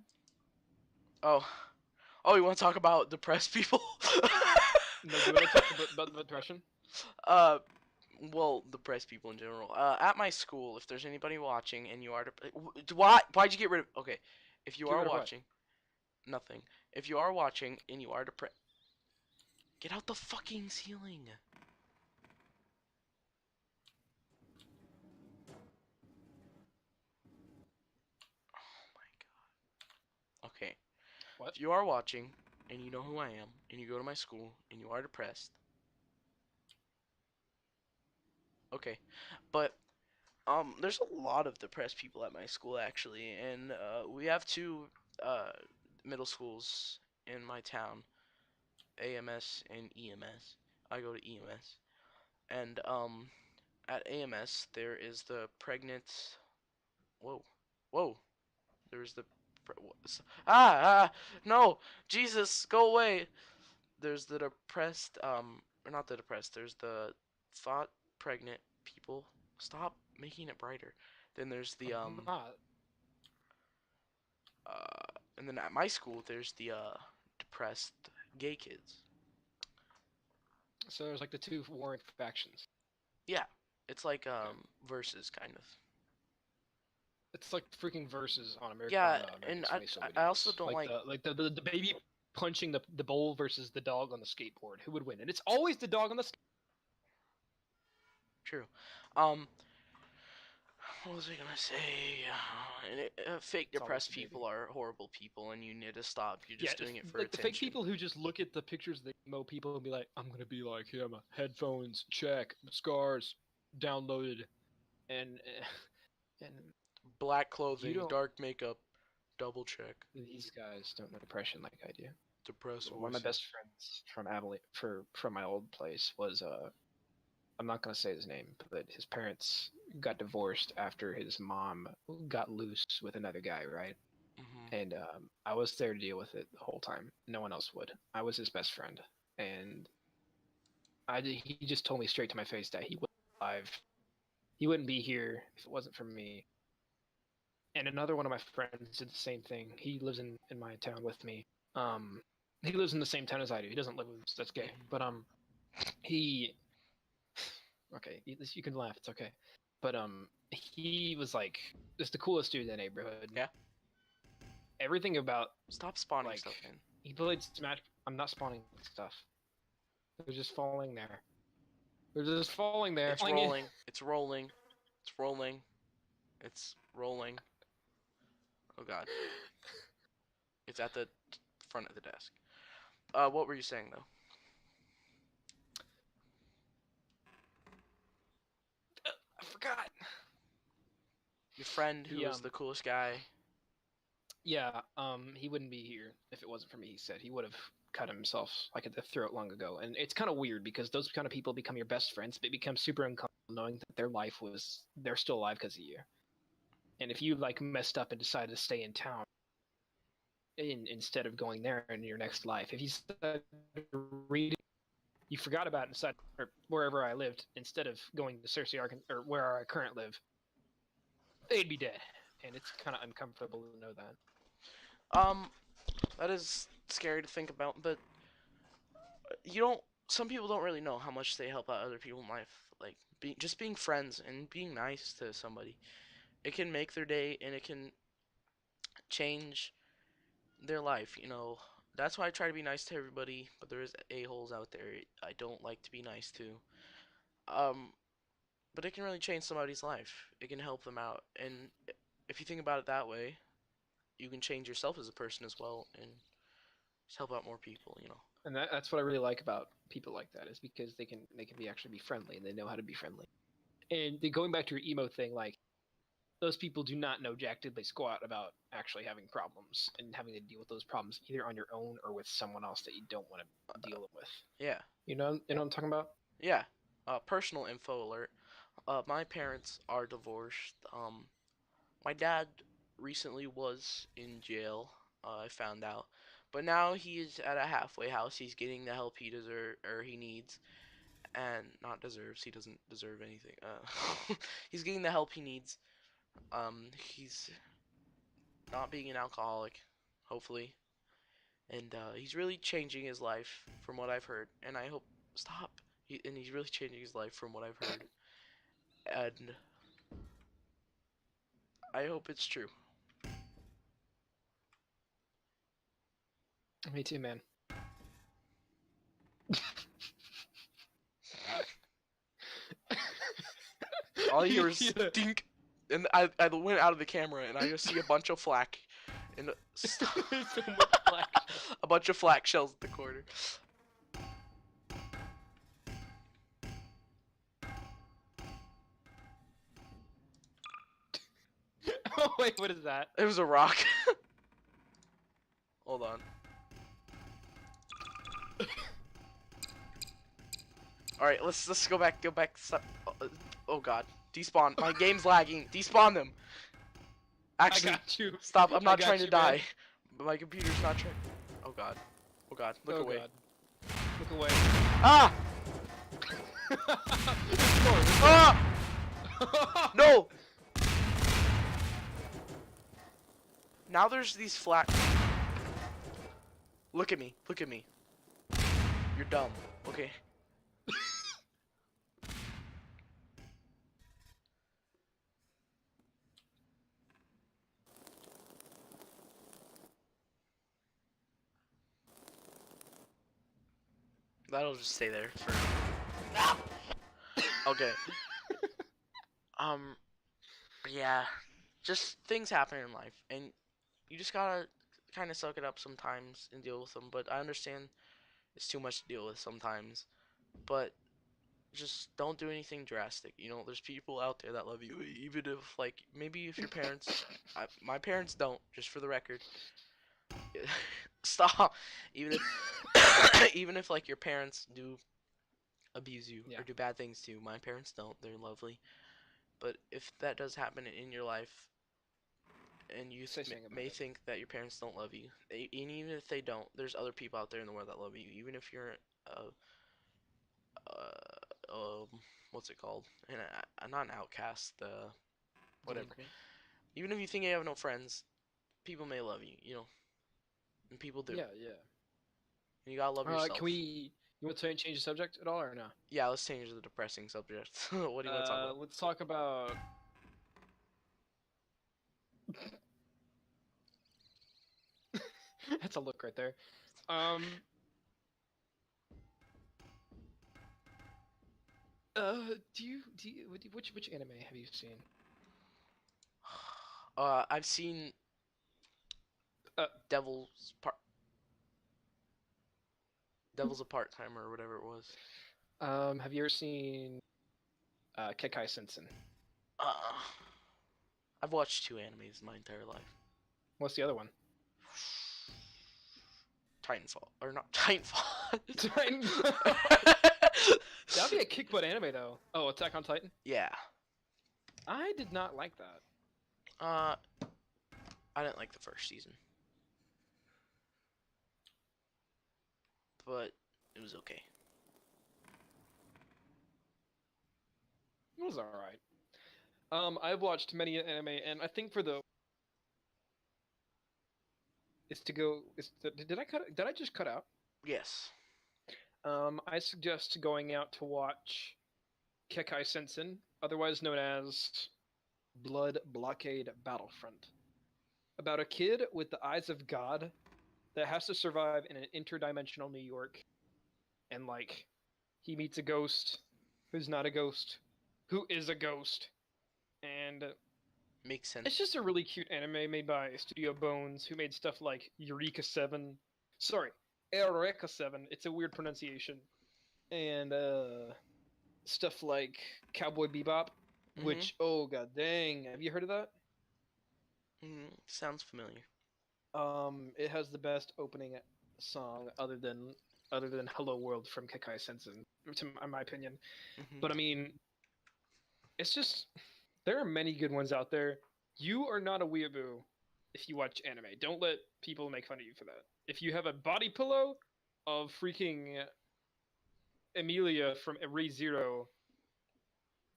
Oh, you want to talk about depressed people? No, do you want to talk about depression? Well, depressed people in general. At my school, if there's anybody watching and you are why'd you get rid of? Okay, if you Get are rid of what? watching, nothing. If you are watching and you are depressed, get out the fucking ceiling. Oh my god. Okay. What? If you are watching and you know who I am and you go to my school and you are depressed. Okay. But there's a lot of depressed people at my school actually, and we have two middle schools in my town, AMS and EMS. I go to EMS, and at AMS there is the pregnant. Whoa. There's the no, Jesus, go away. There's the depressed or not the depressed. There's the thought pregnant people. Stop making it brighter. Then there's the I'm not. and then at my school there's the depressed gay kids. So there's like the two warring factions. Yeah, it's like versus kind of. It's like freaking verses on American. Yeah, American and Space I also don't the baby punching the bowl versus the dog on the skateboard. Who would win? And it's always the dog on the. True. Um. What was I gonna say? Fake It's always depressed a baby. people are horrible people, and you need to stop. You're just doing it for like the attention. fake people who just look at the pictures of the emo people and be like, I'm gonna be like him. Headphones, check. Scars, downloaded, and and Black you clothing, don't. dark makeup, double check. These guys don't know depression like I do. Depressed One of my voices. best friends from from my old place was I'm not gonna say his name, but his parents got divorced after his mom got loose with another guy, right? Mm-hmm. And I was there to deal with it the whole time. No one else would. I was his best friend, and he just told me straight to my face that he wasn't alive. He wouldn't be here if it wasn't for me. And another one of my friends did the same thing. He lives in my town with me. He lives in the same town as I do. He doesn't live with us. That's gay. But he. Okay, you can laugh. It's okay. But he was like just the coolest dude in the neighborhood. Yeah. Everything about Stop spawning like stuff in. he played Smash. I'm not spawning stuff. They're just falling there. They're just falling there. It's rolling. It's rolling. It's rolling. It's rolling. Oh god. It's at the front of the desk. What were you saying though? I forgot. Your friend who was the coolest guy. Yeah, he wouldn't be here if it wasn't for me, he said. He would have cut himself like at the throat long ago. And it's kind of weird because those kind of people become your best friends, but it becomes super uncomfortable knowing that they're still alive because of you. And if you like messed up and decided to stay in town instead of going there in your next life, if you started reading, you forgot about it inside or wherever I lived instead of going to Cersei, Arkansas, or where I currently live, they'd be dead. And it's kind of uncomfortable to know that. That is scary to think about, but some people don't really know how much they help out other people in life. Like, just being friends and being nice to somebody. It can make their day, and it can change their life, you know. That's why I try to be nice to everybody, but there is a-holes out there I don't like to be nice to. Um, but it can really change somebody's life. It can help them out, and if you think about it that way, you can change yourself as a person as well, and just help out more people, you know. And that's what I really like about people like that is because they can actually be friendly and they know how to be friendly. And going back to your emo thing, like those people do not know jack diddly squat about actually having problems and having to deal with those problems either on your own or with someone else that you don't want to deal with. Yeah. You know what I'm talking about? Yeah. Personal info alert. My parents are divorced. My dad recently was in jail. I found out, but now he is at a halfway house. He's getting the help he deserves or he needs, and not deserves. He doesn't deserve anything. He's getting the help he needs. He's not being an alcoholic, hopefully, and he's really changing his life from what I've heard. And I hope stop. And he's really changing his life from what I've heard, and I hope it's true. Me too, man. All you hear is stink, and I went out of the camera and I just see a bunch of flak, and a bunch of flak shells at the corner. Oh wait, what is that? It was a rock. Hold on. All right, let's go back. Oh god, despawn. My game's lagging. Despawn them. Actually, I got you. stop. I'm not trying to you, die. Man. But my computer's not trying. Oh god. Oh god. Look away. God. Look away. Ah! Ah! No! Now there's these flat. Look at me. Look at me. You're dumb. Okay. That'll just stay there for. Okay. Yeah, just things happen in life, and you just gotta kind of suck it up sometimes and deal with them. But I understand it's too much to deal with sometimes. But just don't do anything drastic. There's people out there that love you, even if like maybe if your parents, my parents don't. Just for the record, stop. Even if even if like your parents do abuse you Yeah. or do bad things to you, my parents don't. They're lovely. But if that does happen in your life, and you Say something about may it. think that your parents don't love you, and even if they don't, there's other people out there in the world that love you. Even if you're uh, what's it called? Not an outcast. Whatever. Delinquent. Even if you think you have no friends, people may love you. And people do. Yeah, yeah. And you gotta love Can yourself. we? You want to change the subject at all, or no? Yeah, let's change the depressing subject. What do you want to talk about? Let's talk about. That's a look right there. Um. Which anime have you seen? I've seen Uh, Devil's Part, Devil's a Part Timer or whatever it was. Have you ever seen Kekai Sensen? Uh, I've watched 2 animes in my entire life. What's the other one? Titanfall or not Titanfall? That'd be a kick butt anime though. Oh, Attack on Titan. Yeah. I did not like that. I didn't like the first season, but it was okay. It was alright. I've watched many anime, and I think for the did I cut? Did I just cut out? Yes. I suggest going out to watch Kekai Sensen, otherwise known as Blood Blockade Battlefront, about a kid with the eyes of God that has to survive in an interdimensional New York, and like he meets a ghost who's not a ghost, who is a ghost, and Makes sense. it's just a really cute anime made by Studio Bones, who made stuff like Eureka 7. Sorry, Eureka 7. It's a weird pronunciation. And stuff like Cowboy Bebop, which, oh god dang, have you heard of that? Sounds familiar. It has the best opening song other than Hello World from Kekai Sensen, in my opinion. But I mean, it's just there are many good ones out there. You are not a weeaboo if you watch anime. Don't let people make fun of you for that. If you have a body pillow of freaking Emilia from Re:Zero,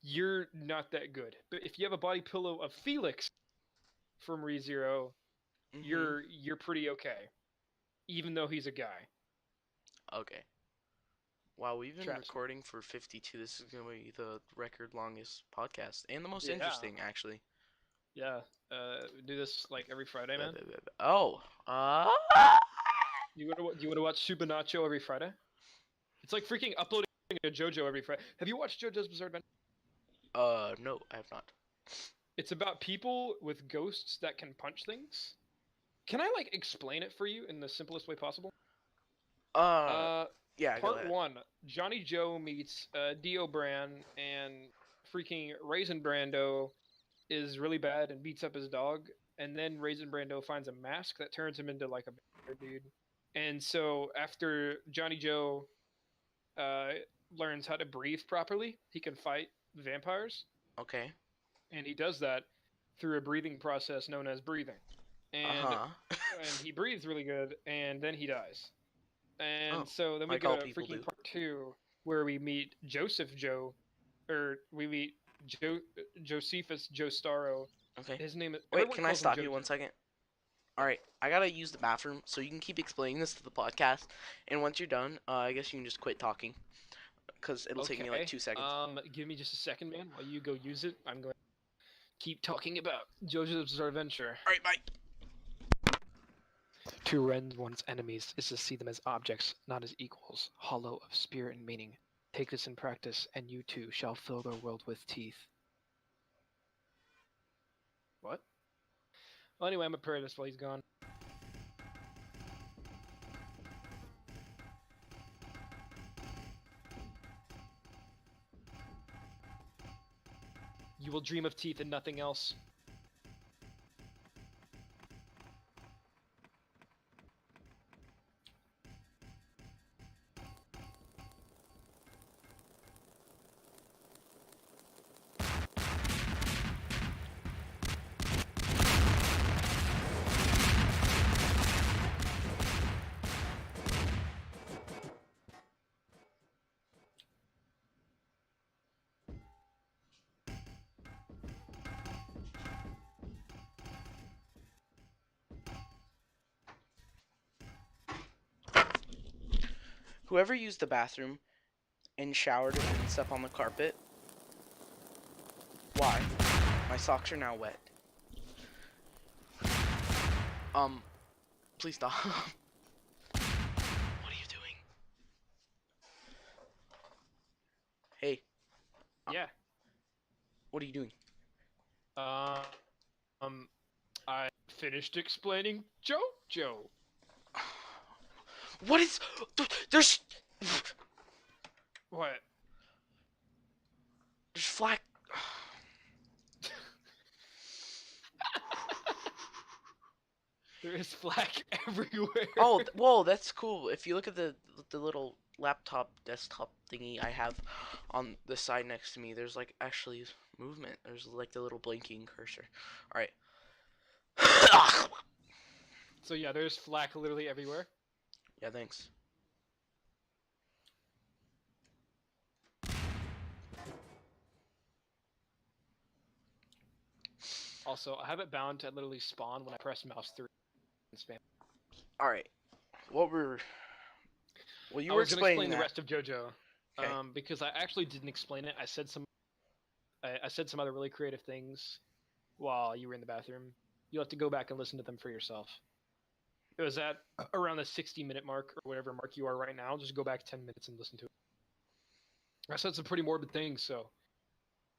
you're not that good. But if you have a body pillow of Felix from Re:Zero, you're pretty okay, even though he's a guy. Okay. Wow, we've been Traps. recording for 52. This is gonna be the record longest podcast and the most interesting, actually. Yeah. Do this like every Friday, man. Oh. You want to watch SpicyNachos every Friday? It's like freaking uploading a JoJo every Friday. Have you watched JoJo's Bizarre Adventure? No, I have not. It's about people with ghosts that can punch things. Can I like explain it for you in the simplest way possible? Yeah. Part 1, Johnny Joe meets Dio Bran, and freaking Raisin Brando is really bad and beats up his dog, and then Raisin Brando finds a mask that turns him into like a bear dude. And so after Johnny Joe learns how to breathe properly, he can fight vampires. Okay. And he does that through a breathing process known as breathing. And and he breathes really good, and then he dies. And so then we go to freaking part 2, where we meet Joseph Joe, or we meet Josephus Joestaro. Okay. His name is. Wait, can I stop you 1 second? All right, I gotta use the bathroom, so you can keep explaining this to the podcast. And once you're done, I guess you can just quit talking, because it'll take me like 2 seconds. Give me just a second, man. While you go use it, I'm going to keep talking about JoJo's Bizarre Adventure. All right, bye. To rend one's enemies is to see them as objects, not as equals, hollow of spirit and meaning. Take this in practice, and you too shall fill their world with teeth. What? Well, anyway, I'm gonna prepare this while he's gone. You will dream of teeth and nothing else. Whoever used the bathroom and showered and stepped on the carpet, why? My socks are now wet. Please stop. What are you doing? Hey. Yeah. What are you doing? I finished explaining JoJo. What is... There's... What? There's flack... There is flack everywhere. Oh, whoa, that's cool. If you look at the little laptop desktop thingy I have on the side next to me, there's like actually movement. There's like the little blinking cursor. All right. So yeah, there's flack literally everywhere. Yeah, thanks. Also, I have it bound to literally spawn when I press mouse 3 and spam. All right. What were... Well, you I were was gonna explaining explain the that. rest of JoJo. Okay. Because I actually didn't explain it. I said some other really creative things while you were in the bathroom. You'll have to go back and listen to them for yourself. It was at around the 60-minute mark or whatever mark you are right now. Just go back 10 minutes and listen to it. I said some pretty morbid things, so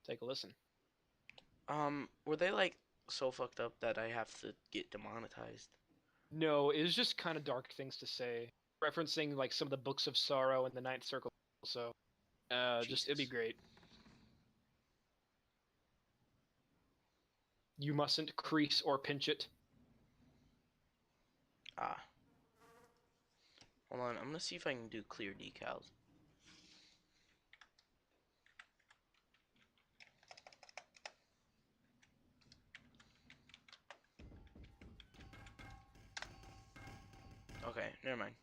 take a listen. Were they like so fucked up that I have to get demonetized? No, it was just kind of dark things to say, referencing like some of the books of sorrow and the Ninth Circle. So, just it'd be Jesus. great. You mustn't crease or pinch it. Ah. Hold on, I'm gonna see if I can do clear decals. Okay, never mind.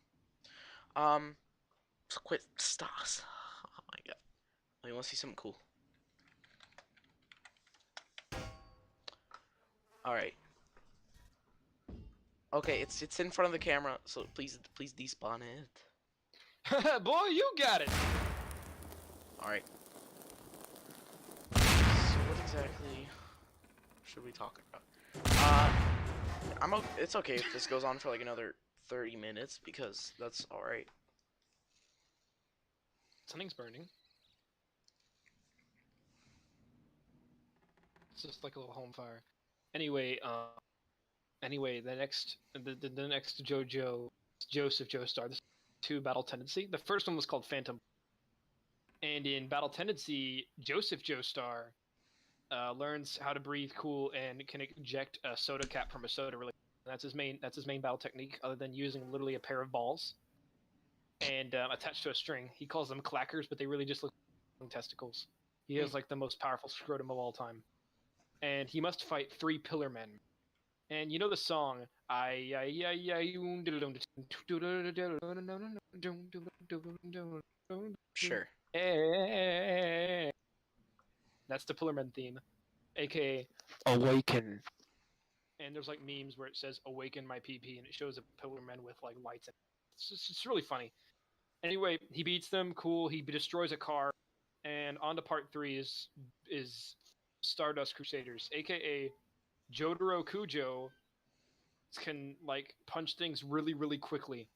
Quit stars. Oh my god. I want to see something cool. All right. Okay, it's in front of the camera, so please despawn it. Boy, you got it. All right. So what exactly should we talk about? It's okay if this goes on for like another 30 minutes because that's all right. Something's burning. It's just like a little home fire. Anyway, the next JoJo, Joseph Joestar, this 2 Battle Tendency. The first one was called Phantom, and in Battle Tendency, Joseph Joestar learns how to breathe cool and can eject a soda cap from a soda really. That's his main battle technique, other than using literally a pair of balls and attached to a string. He calls them clackers, but they really just look like testicles. He has like the most powerful scrotum of all time, and he must fight 3 pillar men. And you know the song Sure. That's the Pillar Men theme, aka Awaken. And there's like memes where it says "Awaken my PP" and it shows a Pillar Men with like lights. It's really funny. Anyway, he beats them. Cool. He destroys a car, and on to part 3 is Stardust Crusaders, aka Jotaro Kujo. Can like punch things really, really quickly.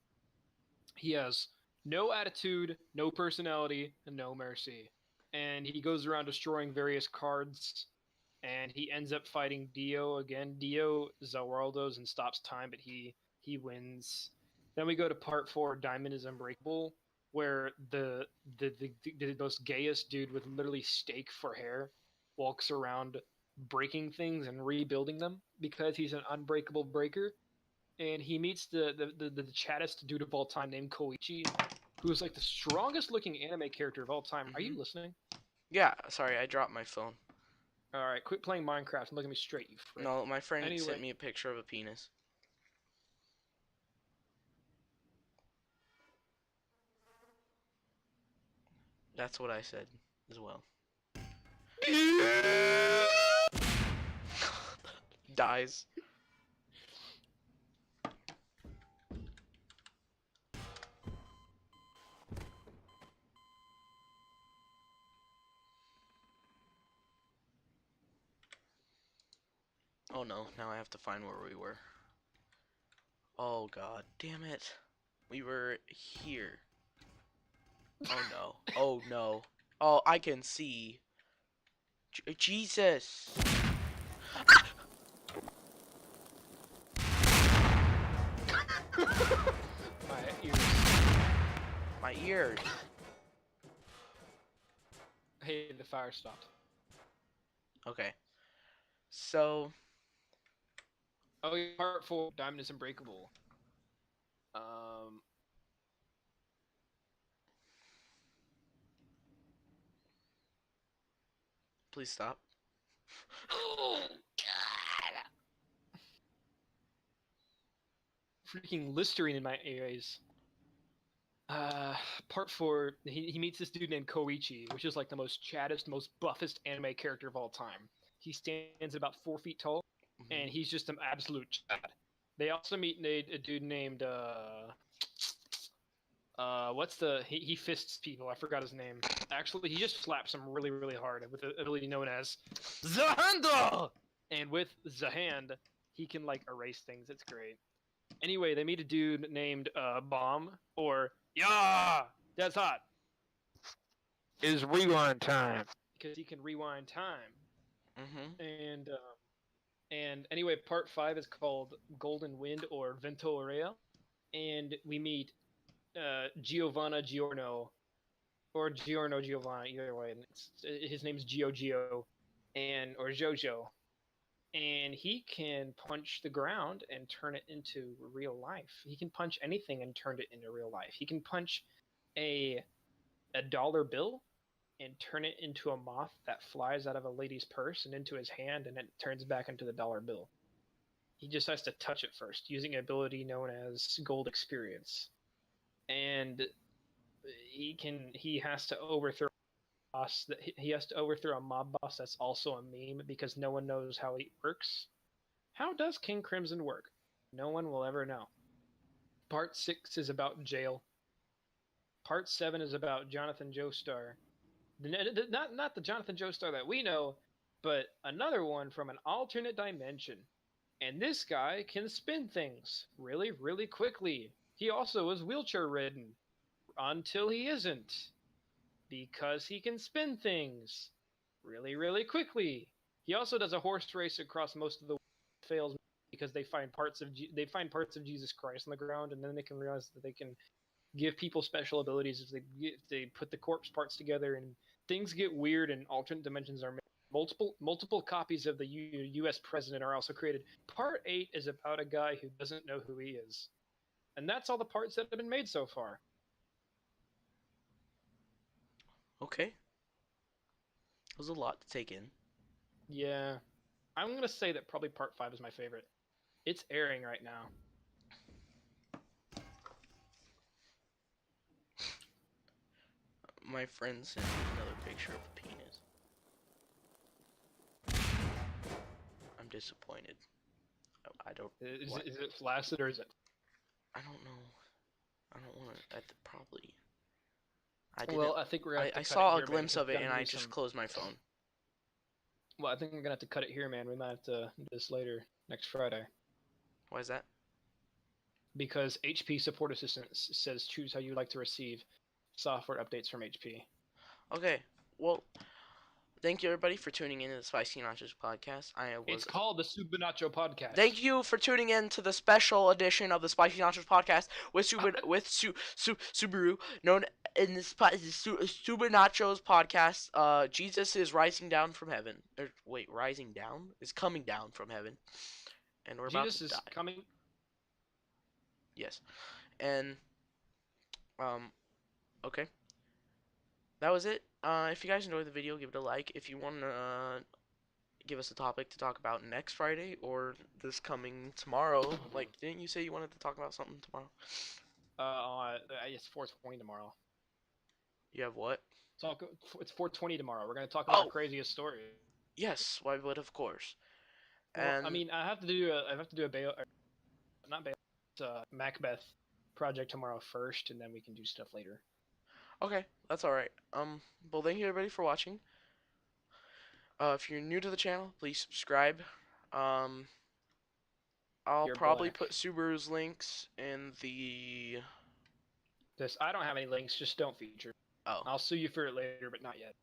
He has no attitude, no personality, and no mercy. And he goes around destroying various cards and he ends up fighting Dio again. Dio Zawaldos and stops time, but he wins. Then we go to part 4, Diamond is Unbreakable, where the most gayest dude with literally steak for hair walks around breaking things and rebuilding them because he's an unbreakable breaker. And he meets the chattest dude of all time named Koichi, who's like the strongest looking anime character of all time. Are you listening? Yeah, sorry, I dropped my phone. Alright, quit playing Minecraft and look at me straight, you frick. No, my friend Anyway. sent me a picture of a penis. That's what I said as well. Dies. Oh no, now I have to find where we were. Oh god, damn it. We were here. Oh no. Oh no. Oh, I can see. Jesus. My ears. My ears. Hey, the fire stopped. Okay. So. Oh, yeah, part 4, Diamond is Unbreakable. Please stop. Oh, God. Freaking Listerine in my ears. Part 4, he meets this dude named Koichi, which is like the most chattest, most buffest anime character of all time. He stands about 4 feet tall, and he's just an absolute chat. They also meet a dude named he fists people. I forgot his name. Actually, he just slaps them really, really hard with the ability known as Zahanda. And with Zahand, he can like erase things. It's great. Anyway, they meet a dude named Bomb, or yeah, that's hot. Is rewind time because he can rewind time. And anyway, part 5 is called Golden Wind or Vento Aurea, and we meet Giovanna Giorno, or Giorno Giovanna, either way. And his name's Gio, or Jojo, and he can punch the ground and turn it into real life. He can punch anything and turn it into real life. He can punch a dollar bill and turn it into a moth that flies out of a lady's purse and into his hand, and it turns back into the dollar bill. He just has to touch it first, using an ability known as Gold Experience. And he has to overthrow a boss. He has to overthrow a mob boss that's also a meme because no one knows how he works. How does King Crimson work? No one will ever know. Part 6 is about jail. Part 7 is about Jonathan Joestar. Not the Jonathan Joestar that we know, but another one from an alternate dimension. And this guy can spin things really, really quickly. He also is wheelchair-ridden. Until he isn't. Because he can spin things really, really quickly. He also does a horse race across most of the fails because they find parts of Jesus Christ on the ground, and then they can realize that they can give people special abilities if they put the corpse parts together, and things get weird and alternate dimensions are made. Multiple copies of the U.S. president are also created. Part 8 is about a guy who doesn't know who he is. And that's all the parts that have been made so far. Okay. It was a lot to take in. Yeah. I'm going to say that probably part 5 is my favorite. It's airing right now. My friend sent me another picture of a penis. I'm disappointed. I don't... Is it flaccid or is it? I don't know. I don't want to... probably... I think we're gonna have to I cut saw it here, a glimpse man, of it and I just closed my phone. Well, I think we're gonna have to cut it here, man. We might have to do this later, next Friday. Why is that? Because HP Support Assistance says choose how you like to receive software updates from HP. Okay, well, thank you everybody for tuning in to the Spicy Nachos Podcast. It's called the SpicyNachos Podcast. Thank you for tuning in to the special edition of the Spicy Nachos Podcast with Subaru, known in the Super Nachos Podcast. Jesus is rising down from heaven. Rising down is coming down from heaven, and we're about to die. Jesus is coming. Yes, and okay, that was it. If you guys enjoyed the video, give it a like. If you want to give us a topic to talk about next Friday or this coming tomorrow, like, didn't you say you wanted to talk about something tomorrow? It's 420 tomorrow. You have what? It's 420 tomorrow. We're gonna talk about the craziest story. Yes, why would of course. Well, And I mean, I have to do a Macbeth project tomorrow first, and then we can do stuff later. okay, that's all right. Well, thank you everybody for watching. If you're new to the channel, please subscribe. I'll probably put Subaru's links in the. I don't have any links. Just don't feature. Oh. I'll sue you for it later, but not yet.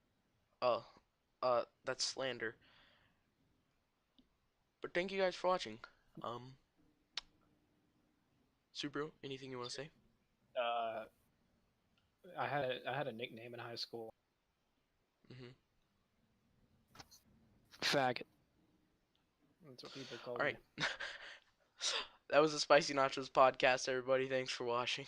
Oh. That's slander. But thank you guys for watching. Subaru, anything you want to say? I had a nickname in high school. Faggot. That's what people call me. Alright. That was the Spicy Nachos Podcast, everybody. Thanks for watching.